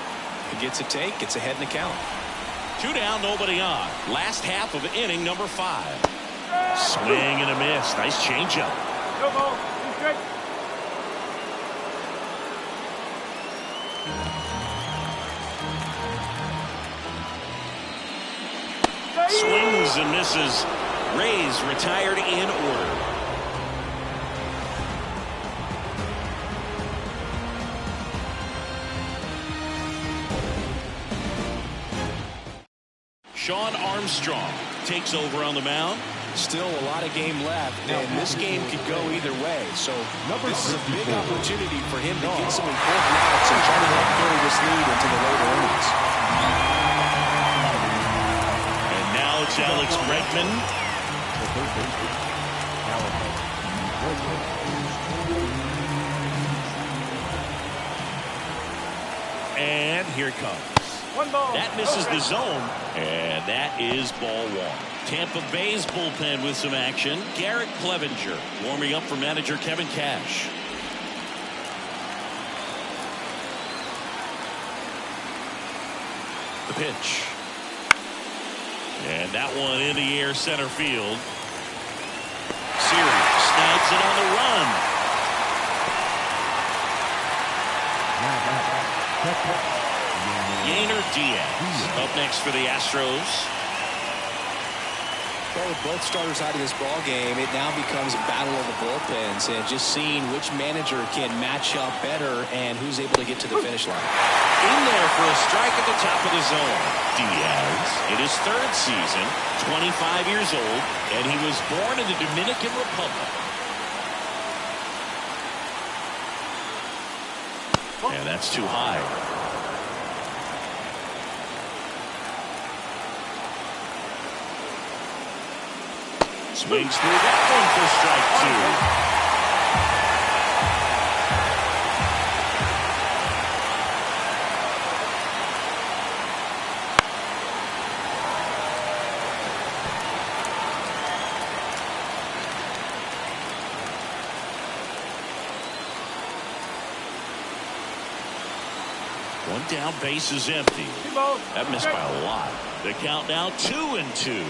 He gets a take. It's ahead in the count. 2 down, nobody on. Last half of inning number 5. Swing and a miss. Nice changeup. No ball. 2 strikes. Swings and misses. Rays retired in order. Sean Armstrong takes over on the mound. Still a lot of game left, and this game could go either way. So this is a big opportunity for him to get some important outs and try to help carry this lead into the later innings. And now it's Alex Bregman. And here it comes. 1 ball. That misses the zone, and that is ball 1. Tampa Bay's bullpen with some action. Garrett Clevenger warming up for manager Kevin Cash. The pitch. And that one in the air center field. Siri snags it on the run. Yainer Diaz up next for the Astros. Well, with both starters out of this ball game, it now becomes a battle of the bullpens, and just seeing which manager can match up better and who's able to get to the finish line. In there for a strike at the top of the zone. Diaz in his 3rd season, 25 years old, and he was born in the Dominican Republic. And that's too high. Swings through that one for strike 2. One down, base is empty. That missed by a lot. The count now 2-2.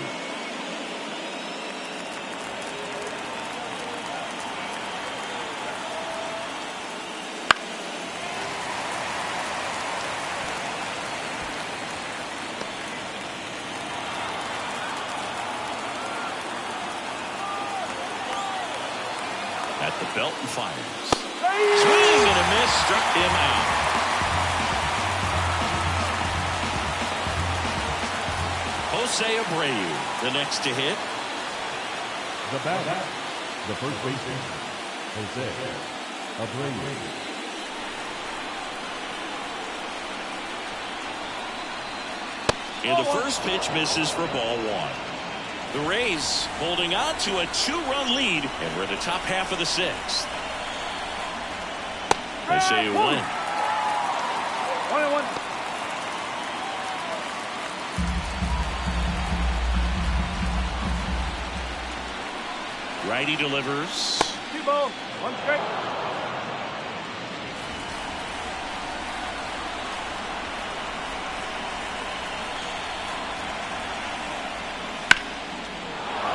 At the belt and fires. Swing and a miss, struck him out. Jose Abreu, the next to hit. The batter, the first baseman, Jose Abreu. And the first pitch misses for ball one. The Rays holding on to a 2-run lead, and we're in the top half of the sixth. They say you win. 1-1. Righty delivers. 2 balls, 1 strike.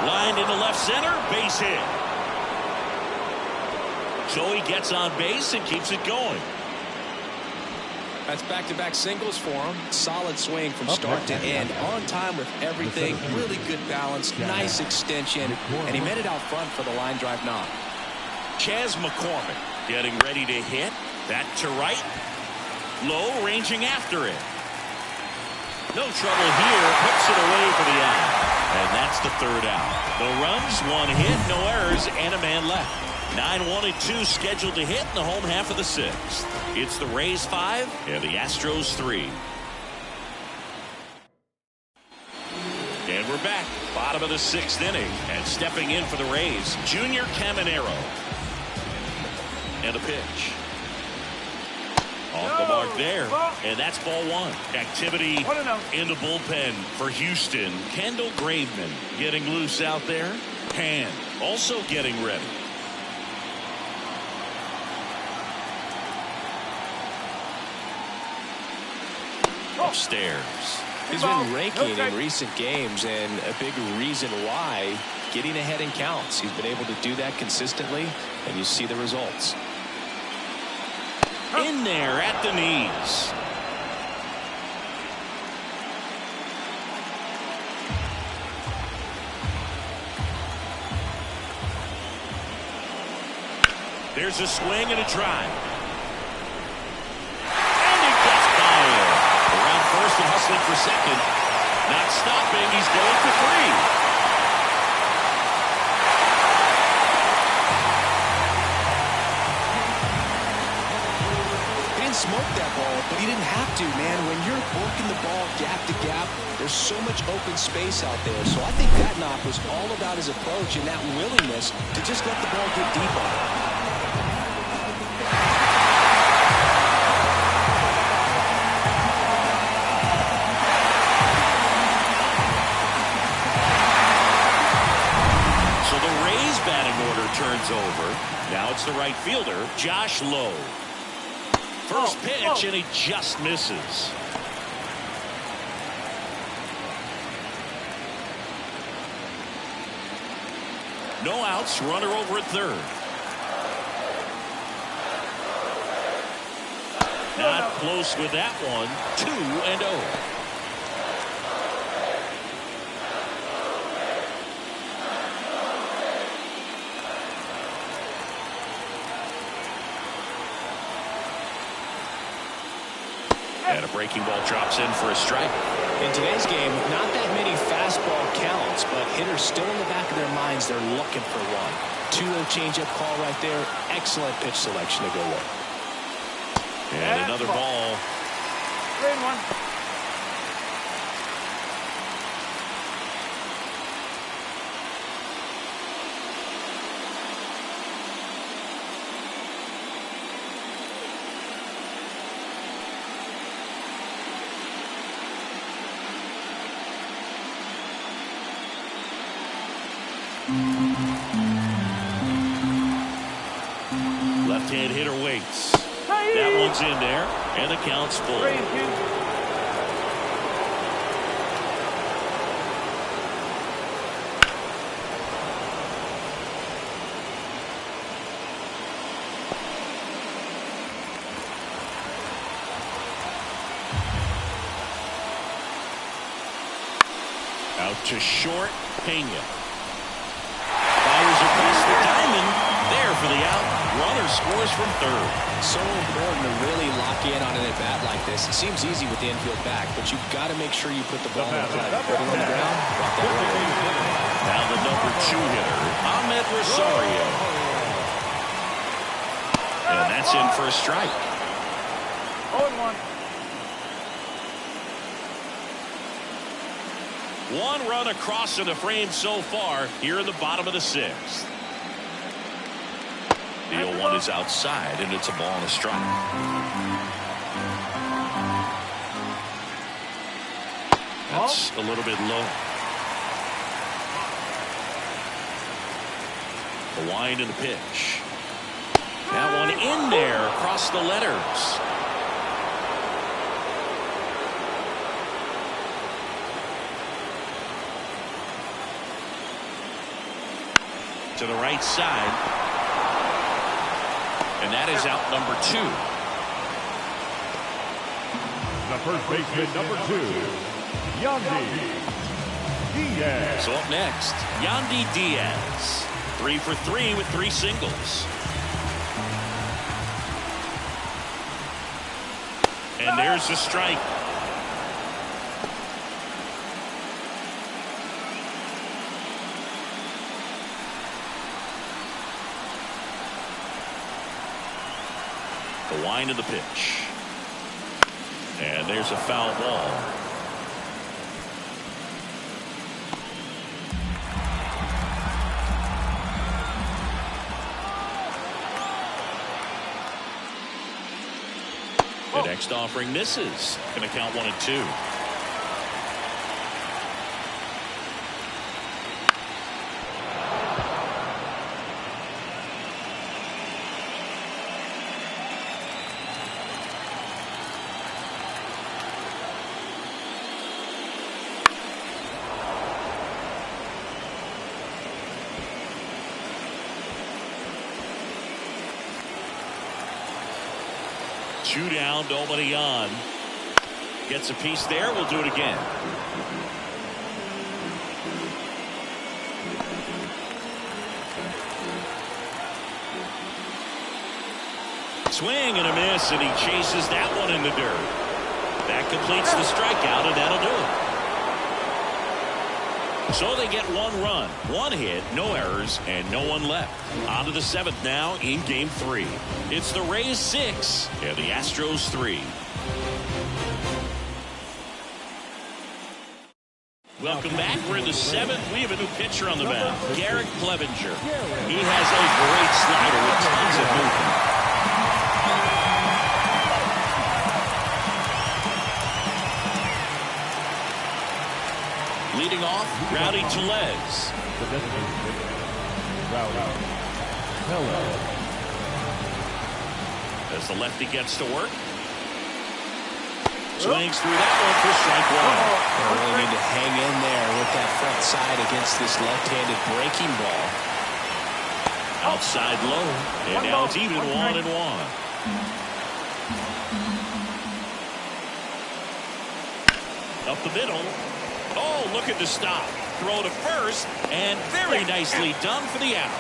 Lined into left center, base hit. So he gets on base and keeps it going. That's back-to-back singles for him. Solid swing from start to end. On time with everything. Really good balance. Nice extension. And he made it out front for the line drive knock. Chas McCormick getting ready to hit. That to right. Low, ranging after it. No trouble here. Puts it away for the out. And that's the third out. No runs, 1 hit, no errors, and a man left. 9-1-2 scheduled to hit in the home half of the sixth. It's the Rays 5 and the Astros 3. And we're back. Bottom of the sixth inning. And stepping in for the Rays, Junior Caminero. And a pitch. Off the mark there. And that's ball one. Activity in the bullpen for Houston. Kendall Graveman getting loose out there. Hand also getting ready. Upstairs. He's been raking in recent games, and a big reason why, getting ahead in counts. He's been able to do that consistently, and you see the results. In there at the knees. There's a swing and a drive. And he gets by it. Around first and hustling for second. Not stopping. He's going for 3. Smoked that ball, but he didn't have to, man. When you're working the ball gap to gap, there's so much open space out there. So I think that knock was all about his approach and that willingness to just let the ball get deep on it. So the Rays batting order turns over. Now it's the right fielder, Josh Lowe. First pitch, and he just misses. No outs, runner over at third. Not close with that one. 2-0. And a breaking ball drops in for a strike. In today's game, not that many fastball counts, but hitters still in the back of their minds, they're looking for one. 2-0 changeup call right there. Excellent pitch selection to go with. And another ball. 3-1. Left-hand hitter waits. That one's in there, and the count's full. 3-2. Out to short, Pena. Fires across the diamond. There for the out. Runner scores from third. So important to really lock in on an at-bat like this. It seems easy with the infield back, but you've got to make sure you put the ball in play. Put it on the ground, brought that right. Now the number 2 hitter, Ahmed Rosario. And that's in for a strike. 0-1. One run across in the frame so far here in the bottom of the 6th. The 0-1 is outside, and it's a ball and a strike. That's a little bit low. The wind and the pitch. That one in there across the letters. To the right side. And that is out number 2. The first baseman, number 2, Yandy Diaz. So up next, Yandy Diaz. 3 for 3 with 3 singles. And there's the strike. The wind of the pitch. And there's a foul ball. The next offering misses. Going to count 1-2. Two down, nobody on. Gets a piece there. We'll do it again. Swing and a miss, and he chases that one in the dirt. That completes the strikeout, and that'll do it. So they get 1 run, 1 hit, no errors, and no one left. On to the 7th now in Game 3. It's the Rays 6 and the Astros 3. Welcome back. We're in the 7th. We have a new pitcher on the mound, Garrett Clevenger. He has a great slider with tons of movement. Leading off, Rowdy Tellez. As the lefty gets to work. Swings through that one for strike 1. They really need to hang in there with that front side against this left-handed breaking ball. Outside low. And now it's even 1-1. Up the middle. Oh, look at the stop. Throw to first, and very nicely done for the out.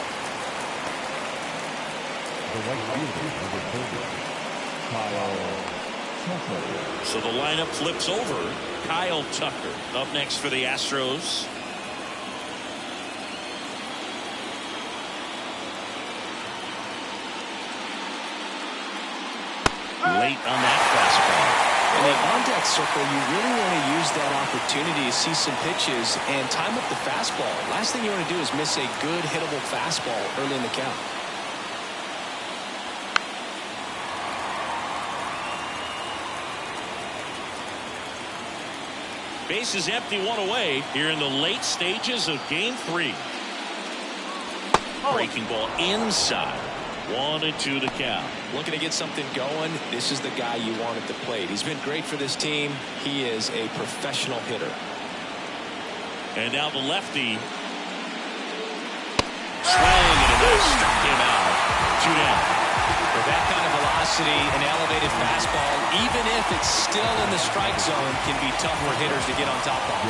So the lineup flips over. Kyle Tucker up next for the Astros. Late on that fastball. In the on-deck circle, you really want to use that opportunity to see some pitches and time up the fastball. Last thing you want to do is miss a good hittable fastball early in the count. Base is empty, 1 away here in the late stages of Game 3. Breaking ball inside. 1-2 the count. Looking to get something going. This is the guy you want at the plate. He's been great for this team. He is a professional hitter. And now the lefty. Swing and a miss. Struck him out. 2 down. With that kind of velocity, an elevated fastball, even if it's still in the strike zone, can be tough for hitters to get on top of.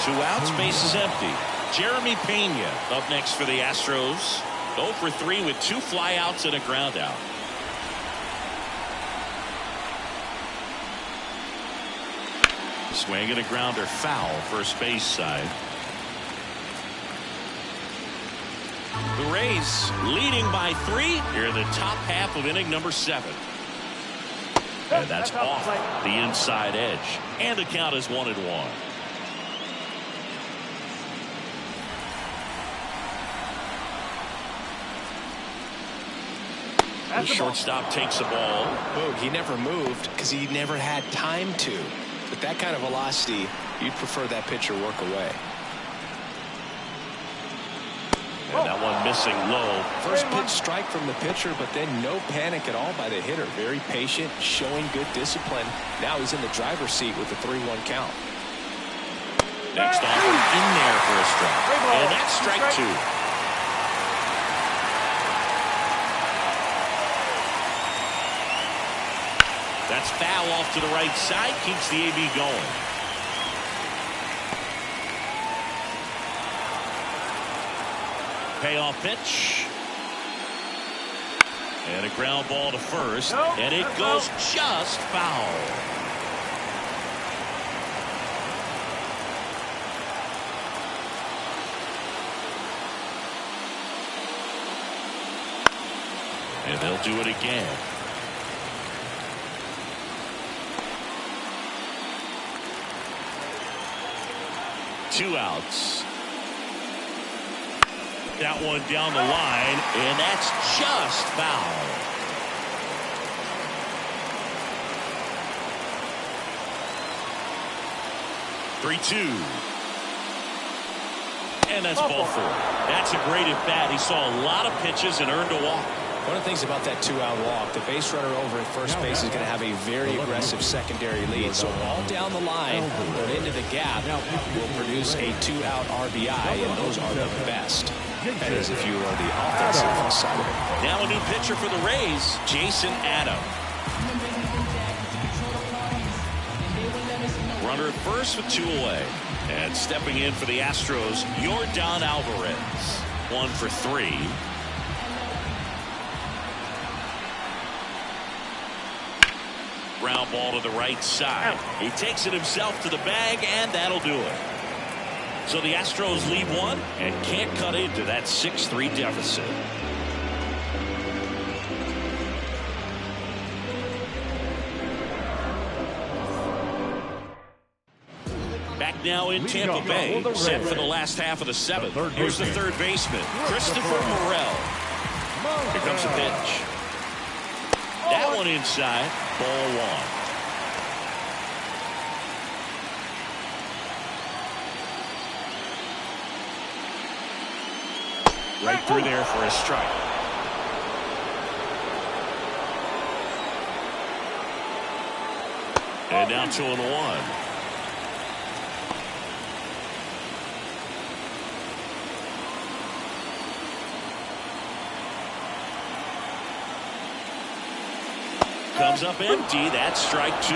2 outs, base is empty. Jeremy Pena up next for the Astros. 0 for 3 with 2 flyouts and a ground out. Swing and a grounder foul, first base side. The Rays leading by 3 here in the top half of inning number 7. And that's off the inside edge. And the count is 1-1. The shortstop takes the ball. Boog, he never moved because he never had time to. With that kind of velocity, you'd prefer that pitcher work away. And that one missing low. First pitch strike from the pitcher, but then no panic at all by the hitter. Very patient, showing good discipline. Now he's in the driver's seat with the 3-1 count. Next offer in there for a strike. And that's strike 2. That's foul off to the right side. Keeps the AB going. Payoff pitch. And a ground ball to first. And it goes just foul. And they'll do it again. Two outs. That one down the line, and that's just foul. Three-two. And that's ball 4. That's a great at bat. He saw a lot of pitches and earned a walk. One of the things about that 2-out walk, the base runner over at first base is going to have a very aggressive secondary lead. So all down the line or into the gap will produce a 2-out RBI, and those are the best. That is if you are the offensive side of it. Now a new pitcher for the Rays, Jason Adam. Runner at first with 2 away. And stepping in for the Astros, Yordan Alvarez. 1 for 3. Ground ball to the right side. He takes it himself to the bag, and that'll do it. So the Astros lead 1 and can't cut into that 6-3 deficit. Back now in Tampa Bay, set for the last half of the 7th. Here's the third baseman, Christopher Morel. Here comes the pitch. That one inside, ball 1. Right through there for a strike. And now 2-1. Comes up empty. That's strike 2.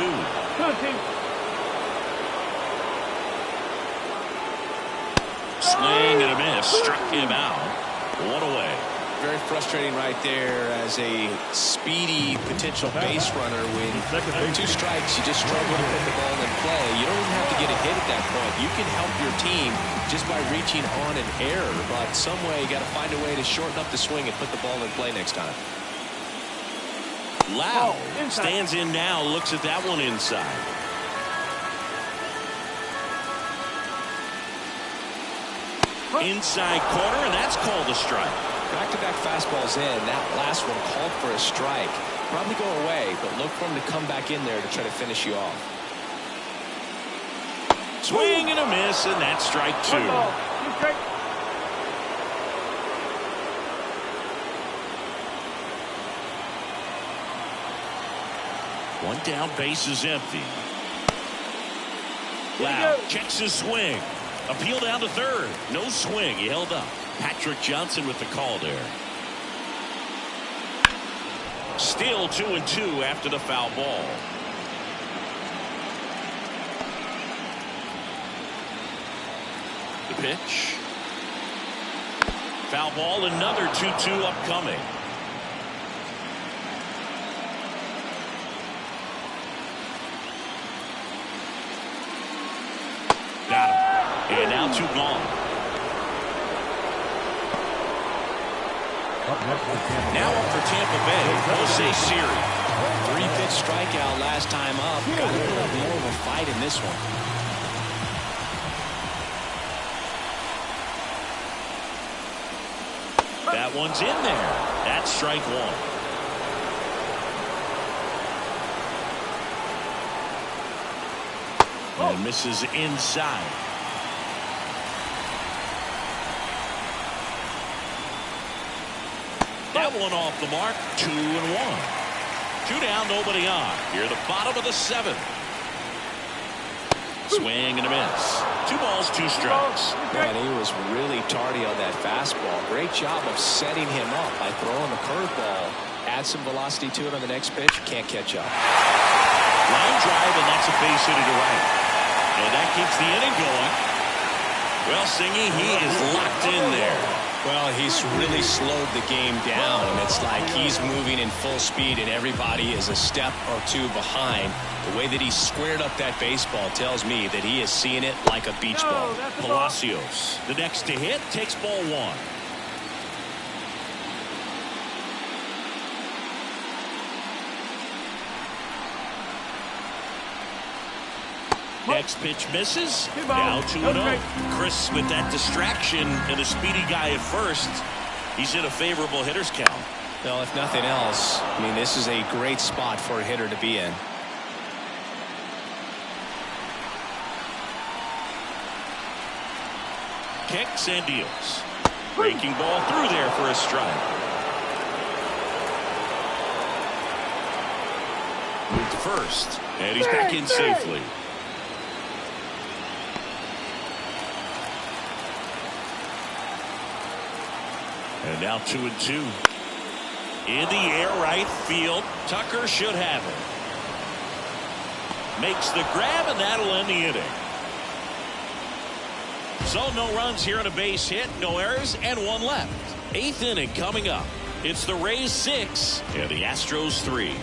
Swing and a miss. Struck him out. 1 away. Very frustrating right there as a speedy potential base runner. When 2 strikes, you just struggle to put the ball in play. You don't even have to get a hit at that point. You can help your team just by reaching on an error. But some way, you got to find a way to shorten up the swing and put the ball in play next time. Lau stands in now, looks at that one inside. Inside corner, and that's called a strike. Back-to-back fastballs in. That last one called for a strike. Probably go away, but look for him to come back in there to try to finish you off. Swing and a miss, and that's strike 2. One down, base is empty. Wow, checks his swing. Appeal down to third. No swing. He held up. Patrick Johnson with the call there. Still 2-2 after the foul ball. The pitch. Foul ball, another 2-2 upcoming. Got him. And now 2 gone. Now up for Tampa Bay, Jose Siri. 3-pitch strikeout last time up. Got to put up more of a fight in this one. That one's in there. That's strike 1. And misses inside. That one off the mark. 2-1. 2 down, nobody on. Here at the bottom of the 7th. Swing and a miss. 2 balls, 2 strikes. Man, he was really tardy on that fastball. Great job of setting him up by throwing the curveball. Add some velocity to it on the next pitch. Can't catch up. Line drive, and that's a base hit to right. And that keeps the inning going. Well, Singy, he is locked in there. Well, he's really slowed the game down, and it's like he's moving in full speed, and everybody is a step or 2 behind. The way that he squared up that baseball tells me that he is seeing it like a beach ball. Palacios, the next to hit, takes ball 1. Next pitch misses. Now 2-0. Chris with that distraction and a speedy guy at first. He's in a favorable hitter's count. Well, if nothing else, I mean, this is a great spot for a hitter to be in. Kicks and deals. Breaking ball through there for a strike. Moved to first. And he's back in safely. And now 2-2. In the air, right field. Tucker should have it. Makes the grab, and that'll end the inning. So no runs here on a base hit, no errors, and 1 left. 8th inning coming up. It's the Rays 6 and the Astros 3.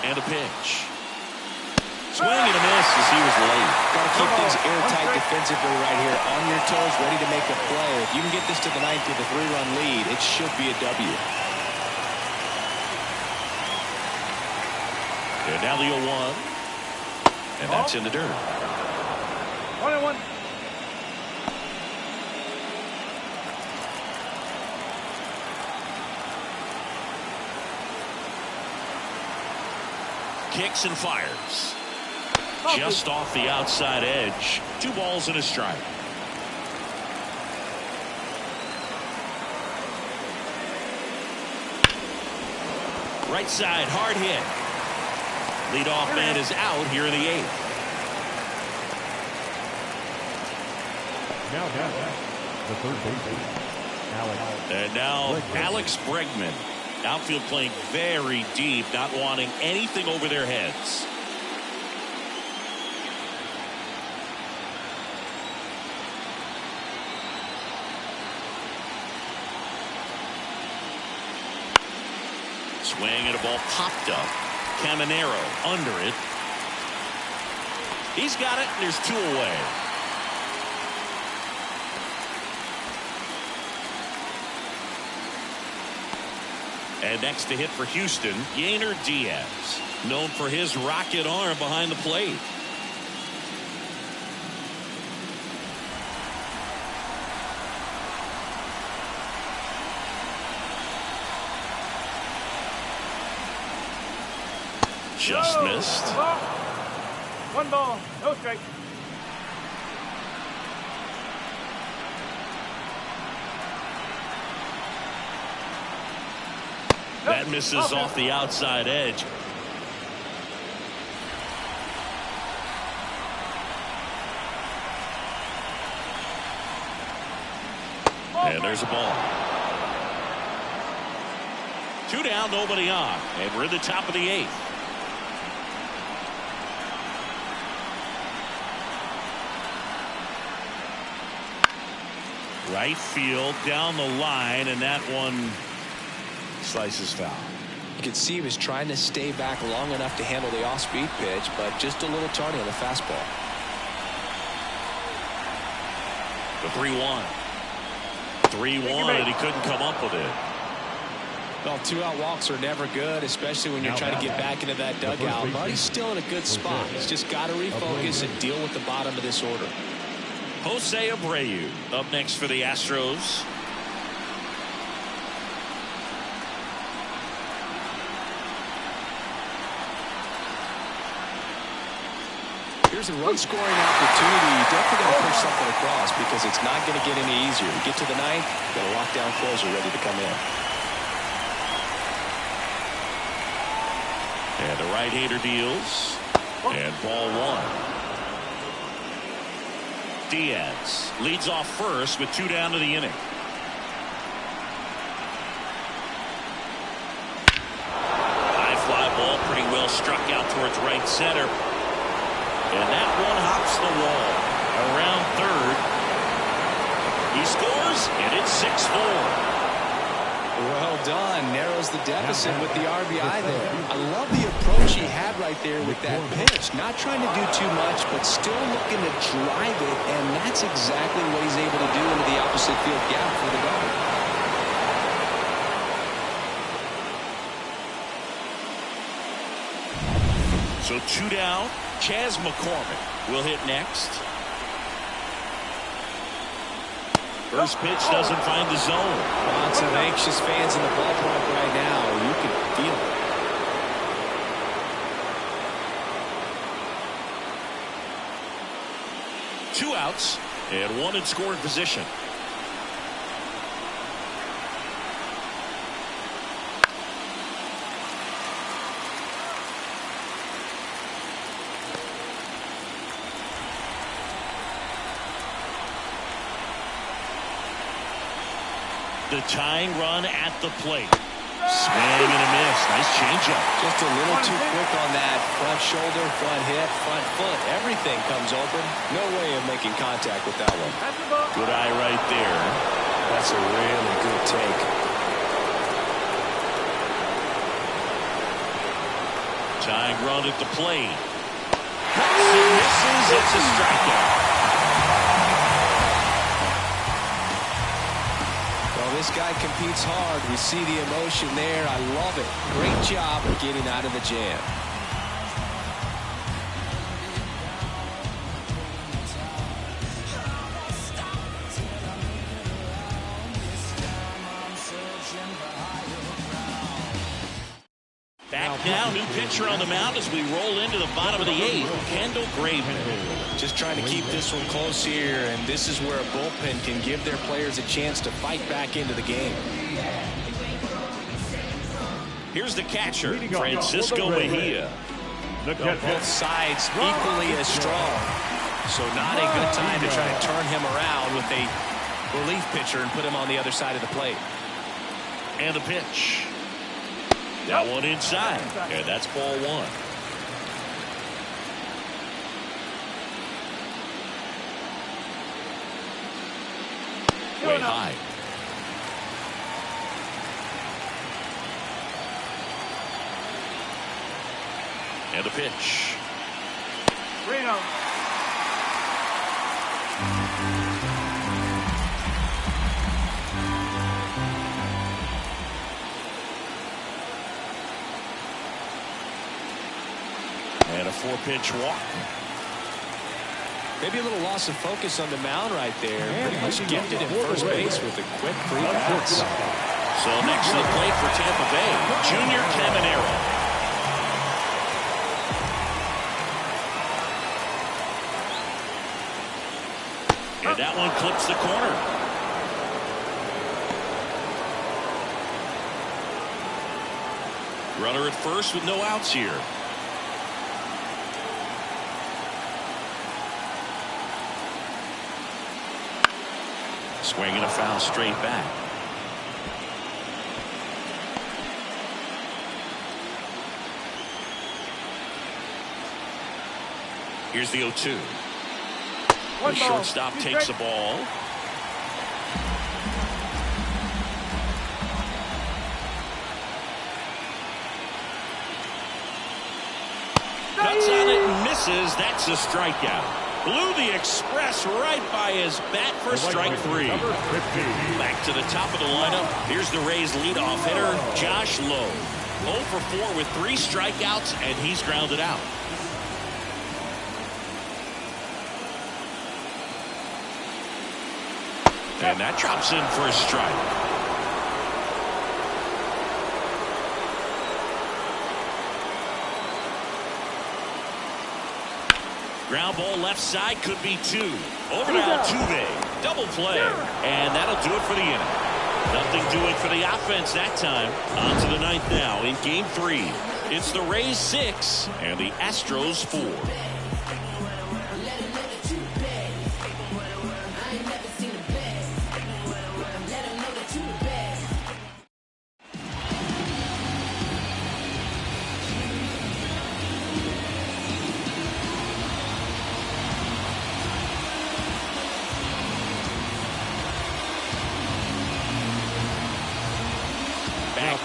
And a pitch. Swing and a miss as he was late. Got to keep things airtight defensively right here. On your toes, ready to make a play. If you can get this to the 9th with a 3-run lead, it should be a W. And now the 0-1. And that's in the dirt. 1-1. Kicks and fires. Just off the outside edge. 2 balls and a strike. Right side, hard hit. Leadoff man is out here in the 8th. Now the third baseman, Alex. And now Alex Bregman. Outfield playing very deep, not wanting anything over their heads. Swing and a ball popped up. Caminero under it. He's got it, and there's 2 away. And next to hit for Houston, Yainer Diaz, known for his rocket arm behind the plate. Just missed. One ball, no strike. That misses off the outside edge. And there's a ball. 2 down, nobody on. And we're in the top of the 8th. Right field down the line, and that one slices foul. You can see he was trying to stay back long enough to handle the off-speed pitch, but just a little tardy on the fastball. The 3-1. 3-1, and he couldn't come up with it. Well, 2-out walks are never good, especially when you're trying to get back into that dugout. But he's still in a good spot. He's just got to refocus and deal with the bottom of this order. Jose Abreu up next for the Astros. Here's a run-scoring opportunity. You definitely got to push something across because it's not going to get any easier. You get to the 9th, got a lockdown closer ready to come in. And the right-hander deals. And ball 1. Diaz leads off first with 2 down to the inning. High fly ball, pretty well struck out towards right center. And that one hops the wall around third. He scores, and it's 6-4. Well done. Narrows the deficit with the RBI there. I love the approach he had right there with that pitch. Not trying to do too much, but still looking to drive it, and that's exactly what he's able to do into the opposite field gap for the dog. So 2 down. Chas McCormick will hit next. First pitch doesn't find the zone. Lots of anxious fans in the ballpark right now. You can feel it. 2 outs and 1 in scoring position. The tying run at the plate. Swing and a miss. Nice changeup. Just a little too quick on that. Front shoulder, front hip, front foot. Everything comes open. No way of making contact with that one. Good eye right there. That's a really good take. Tying run at the plate. Misses. It's a strikeout. This guy competes hard. We see the emotion there. I love it. Great job of getting out of the jam. Back now, new pitcher on the mound as we roll into the bottom of the 8th. Kendall Graveman. Just trying to keep this one close here, and this is where a bullpen can give their players a chance to fight back into the game. Here's the catcher, Francisco Mejia. Both sides equally as strong, so not a good time to try to turn him around with a relief pitcher and put him on the other side of the plate. And the pitch. That one inside, and that's ball 1. Way high. And the pitch. Reno. And a 4-pitch walk. Maybe a little loss of focus on the mound right there. Pretty much gifted at first base with a quick free pass. So next to the plate for Tampa Bay, Junior Caminero. And that one clips the corner. Runner at first with no outs here. Swinging a foul straight back. Here's the 0-2. The shortstop takes the ball. Cuts on it and misses. That's a strikeout. Blew the express right by his bat for strike 3. Back to the top of the lineup. Here's the Rays leadoff hitter, Josh Lowe. 0 for 4 with 3 strikeouts, and he's grounded out. And that drops in for a strike. Ground ball left side, could be 2. Over to Altuve. Double play. And that'll do it for the inning. Nothing doing for the offense that time. On to the 9th now in game 3. It's the Rays 6 and the Astros 4.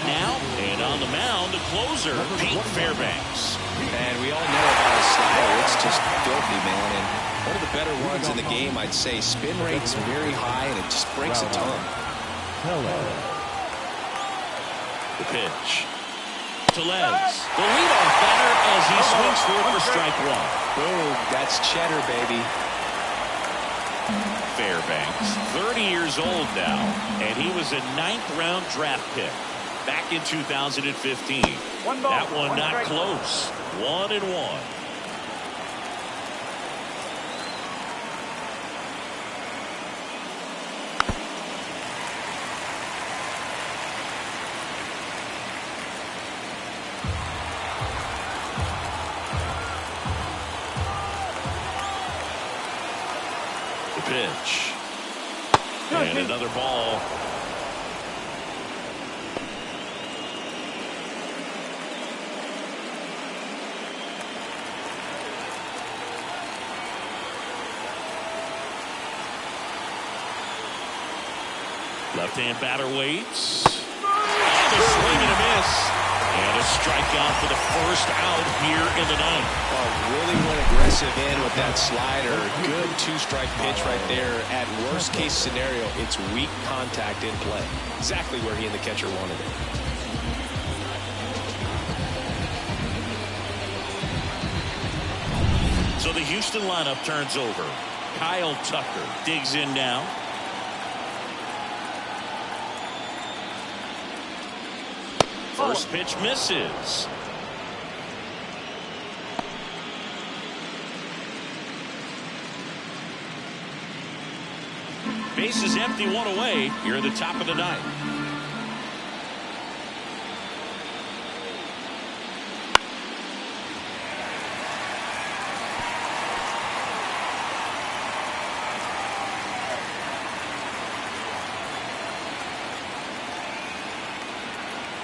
Now, and on the mound, the closer, Pete Fairbanks. And we all know about his slider. It's just filthy, man. And one of the better ones in the game, I'd say. Spin rate's very high, and it just breaks a ton. The pitch. Tellez, the leadoff batter as he swings through for strike 1. Boom, that's cheddar, baby. Fairbanks, 30 years old now, and he was a 9th-round draft pick back in 2015. That one not close. 1-1. The pitch. And another ball. Left-hand batter waits. And a swing and a miss. And a strikeout for the first out here in the 9th. Really went aggressive in with that slider. Good 2-strike pitch right there. At worst case scenario, it's weak contact in play. Exactly where he and the catcher wanted it. So the Houston lineup turns over. Kyle Tucker digs in now. First pitch misses. Base is empty, 1 away. You're at the top of the 9th.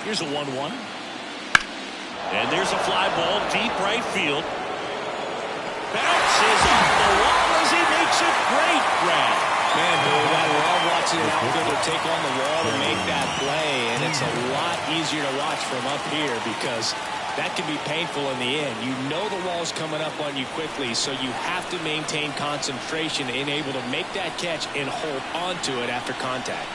Here's a 1-1. And there's a fly ball deep right field. Bounces off the wall as he makes a great grab. Man, dude, I love watching an outfielder take on the wall to make that play. And it's a lot easier to watch from up here because that can be painful in the end. You know the wall's coming up on you quickly, so you have to maintain concentration and able to make that catch and hold onto it after contact.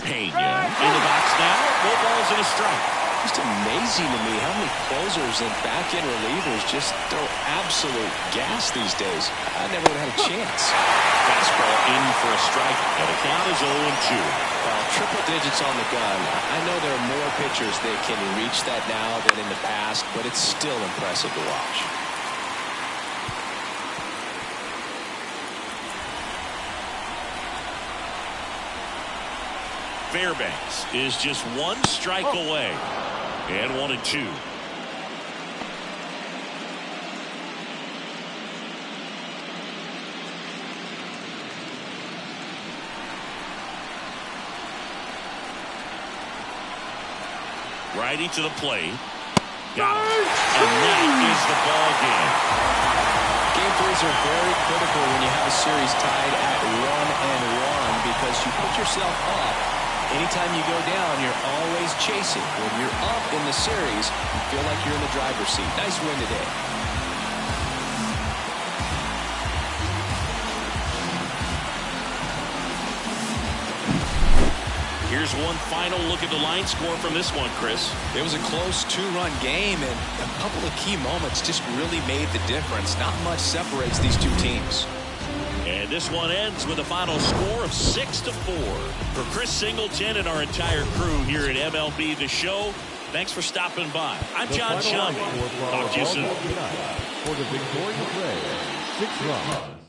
Pena in the box now. 4 balls and a strike. Just amazing to me how many closers and back-end relievers just throw absolute gas these days. I never would have had a chance. Fastball in for a strike, and the count is 0-2. Triple digits on the gun. I know there are more pitchers that can reach that now than in the past, but it's still impressive to watch. Fairbanks is just one strike away. And 1-2. Righty to the plate. Got it. And that is the ball game. Game threes are very critical when you have a series tied at 1-1 because you put yourself up. Anytime you go down, you're always chasing. When you're up in the series, you feel like you're in the driver's seat. Nice win today. Here's one final look at the line score from this one, Chris. It was a close 2-run game, and a couple of key moments just really made the difference. Not much separates these two teams. And this one ends with a final score of 6-4. For Chris Singleton and our entire crew here at MLB The Show, thanks for stopping by. I'm John Shambi. Talk to you soon. For the victorious Rays, 6 runs.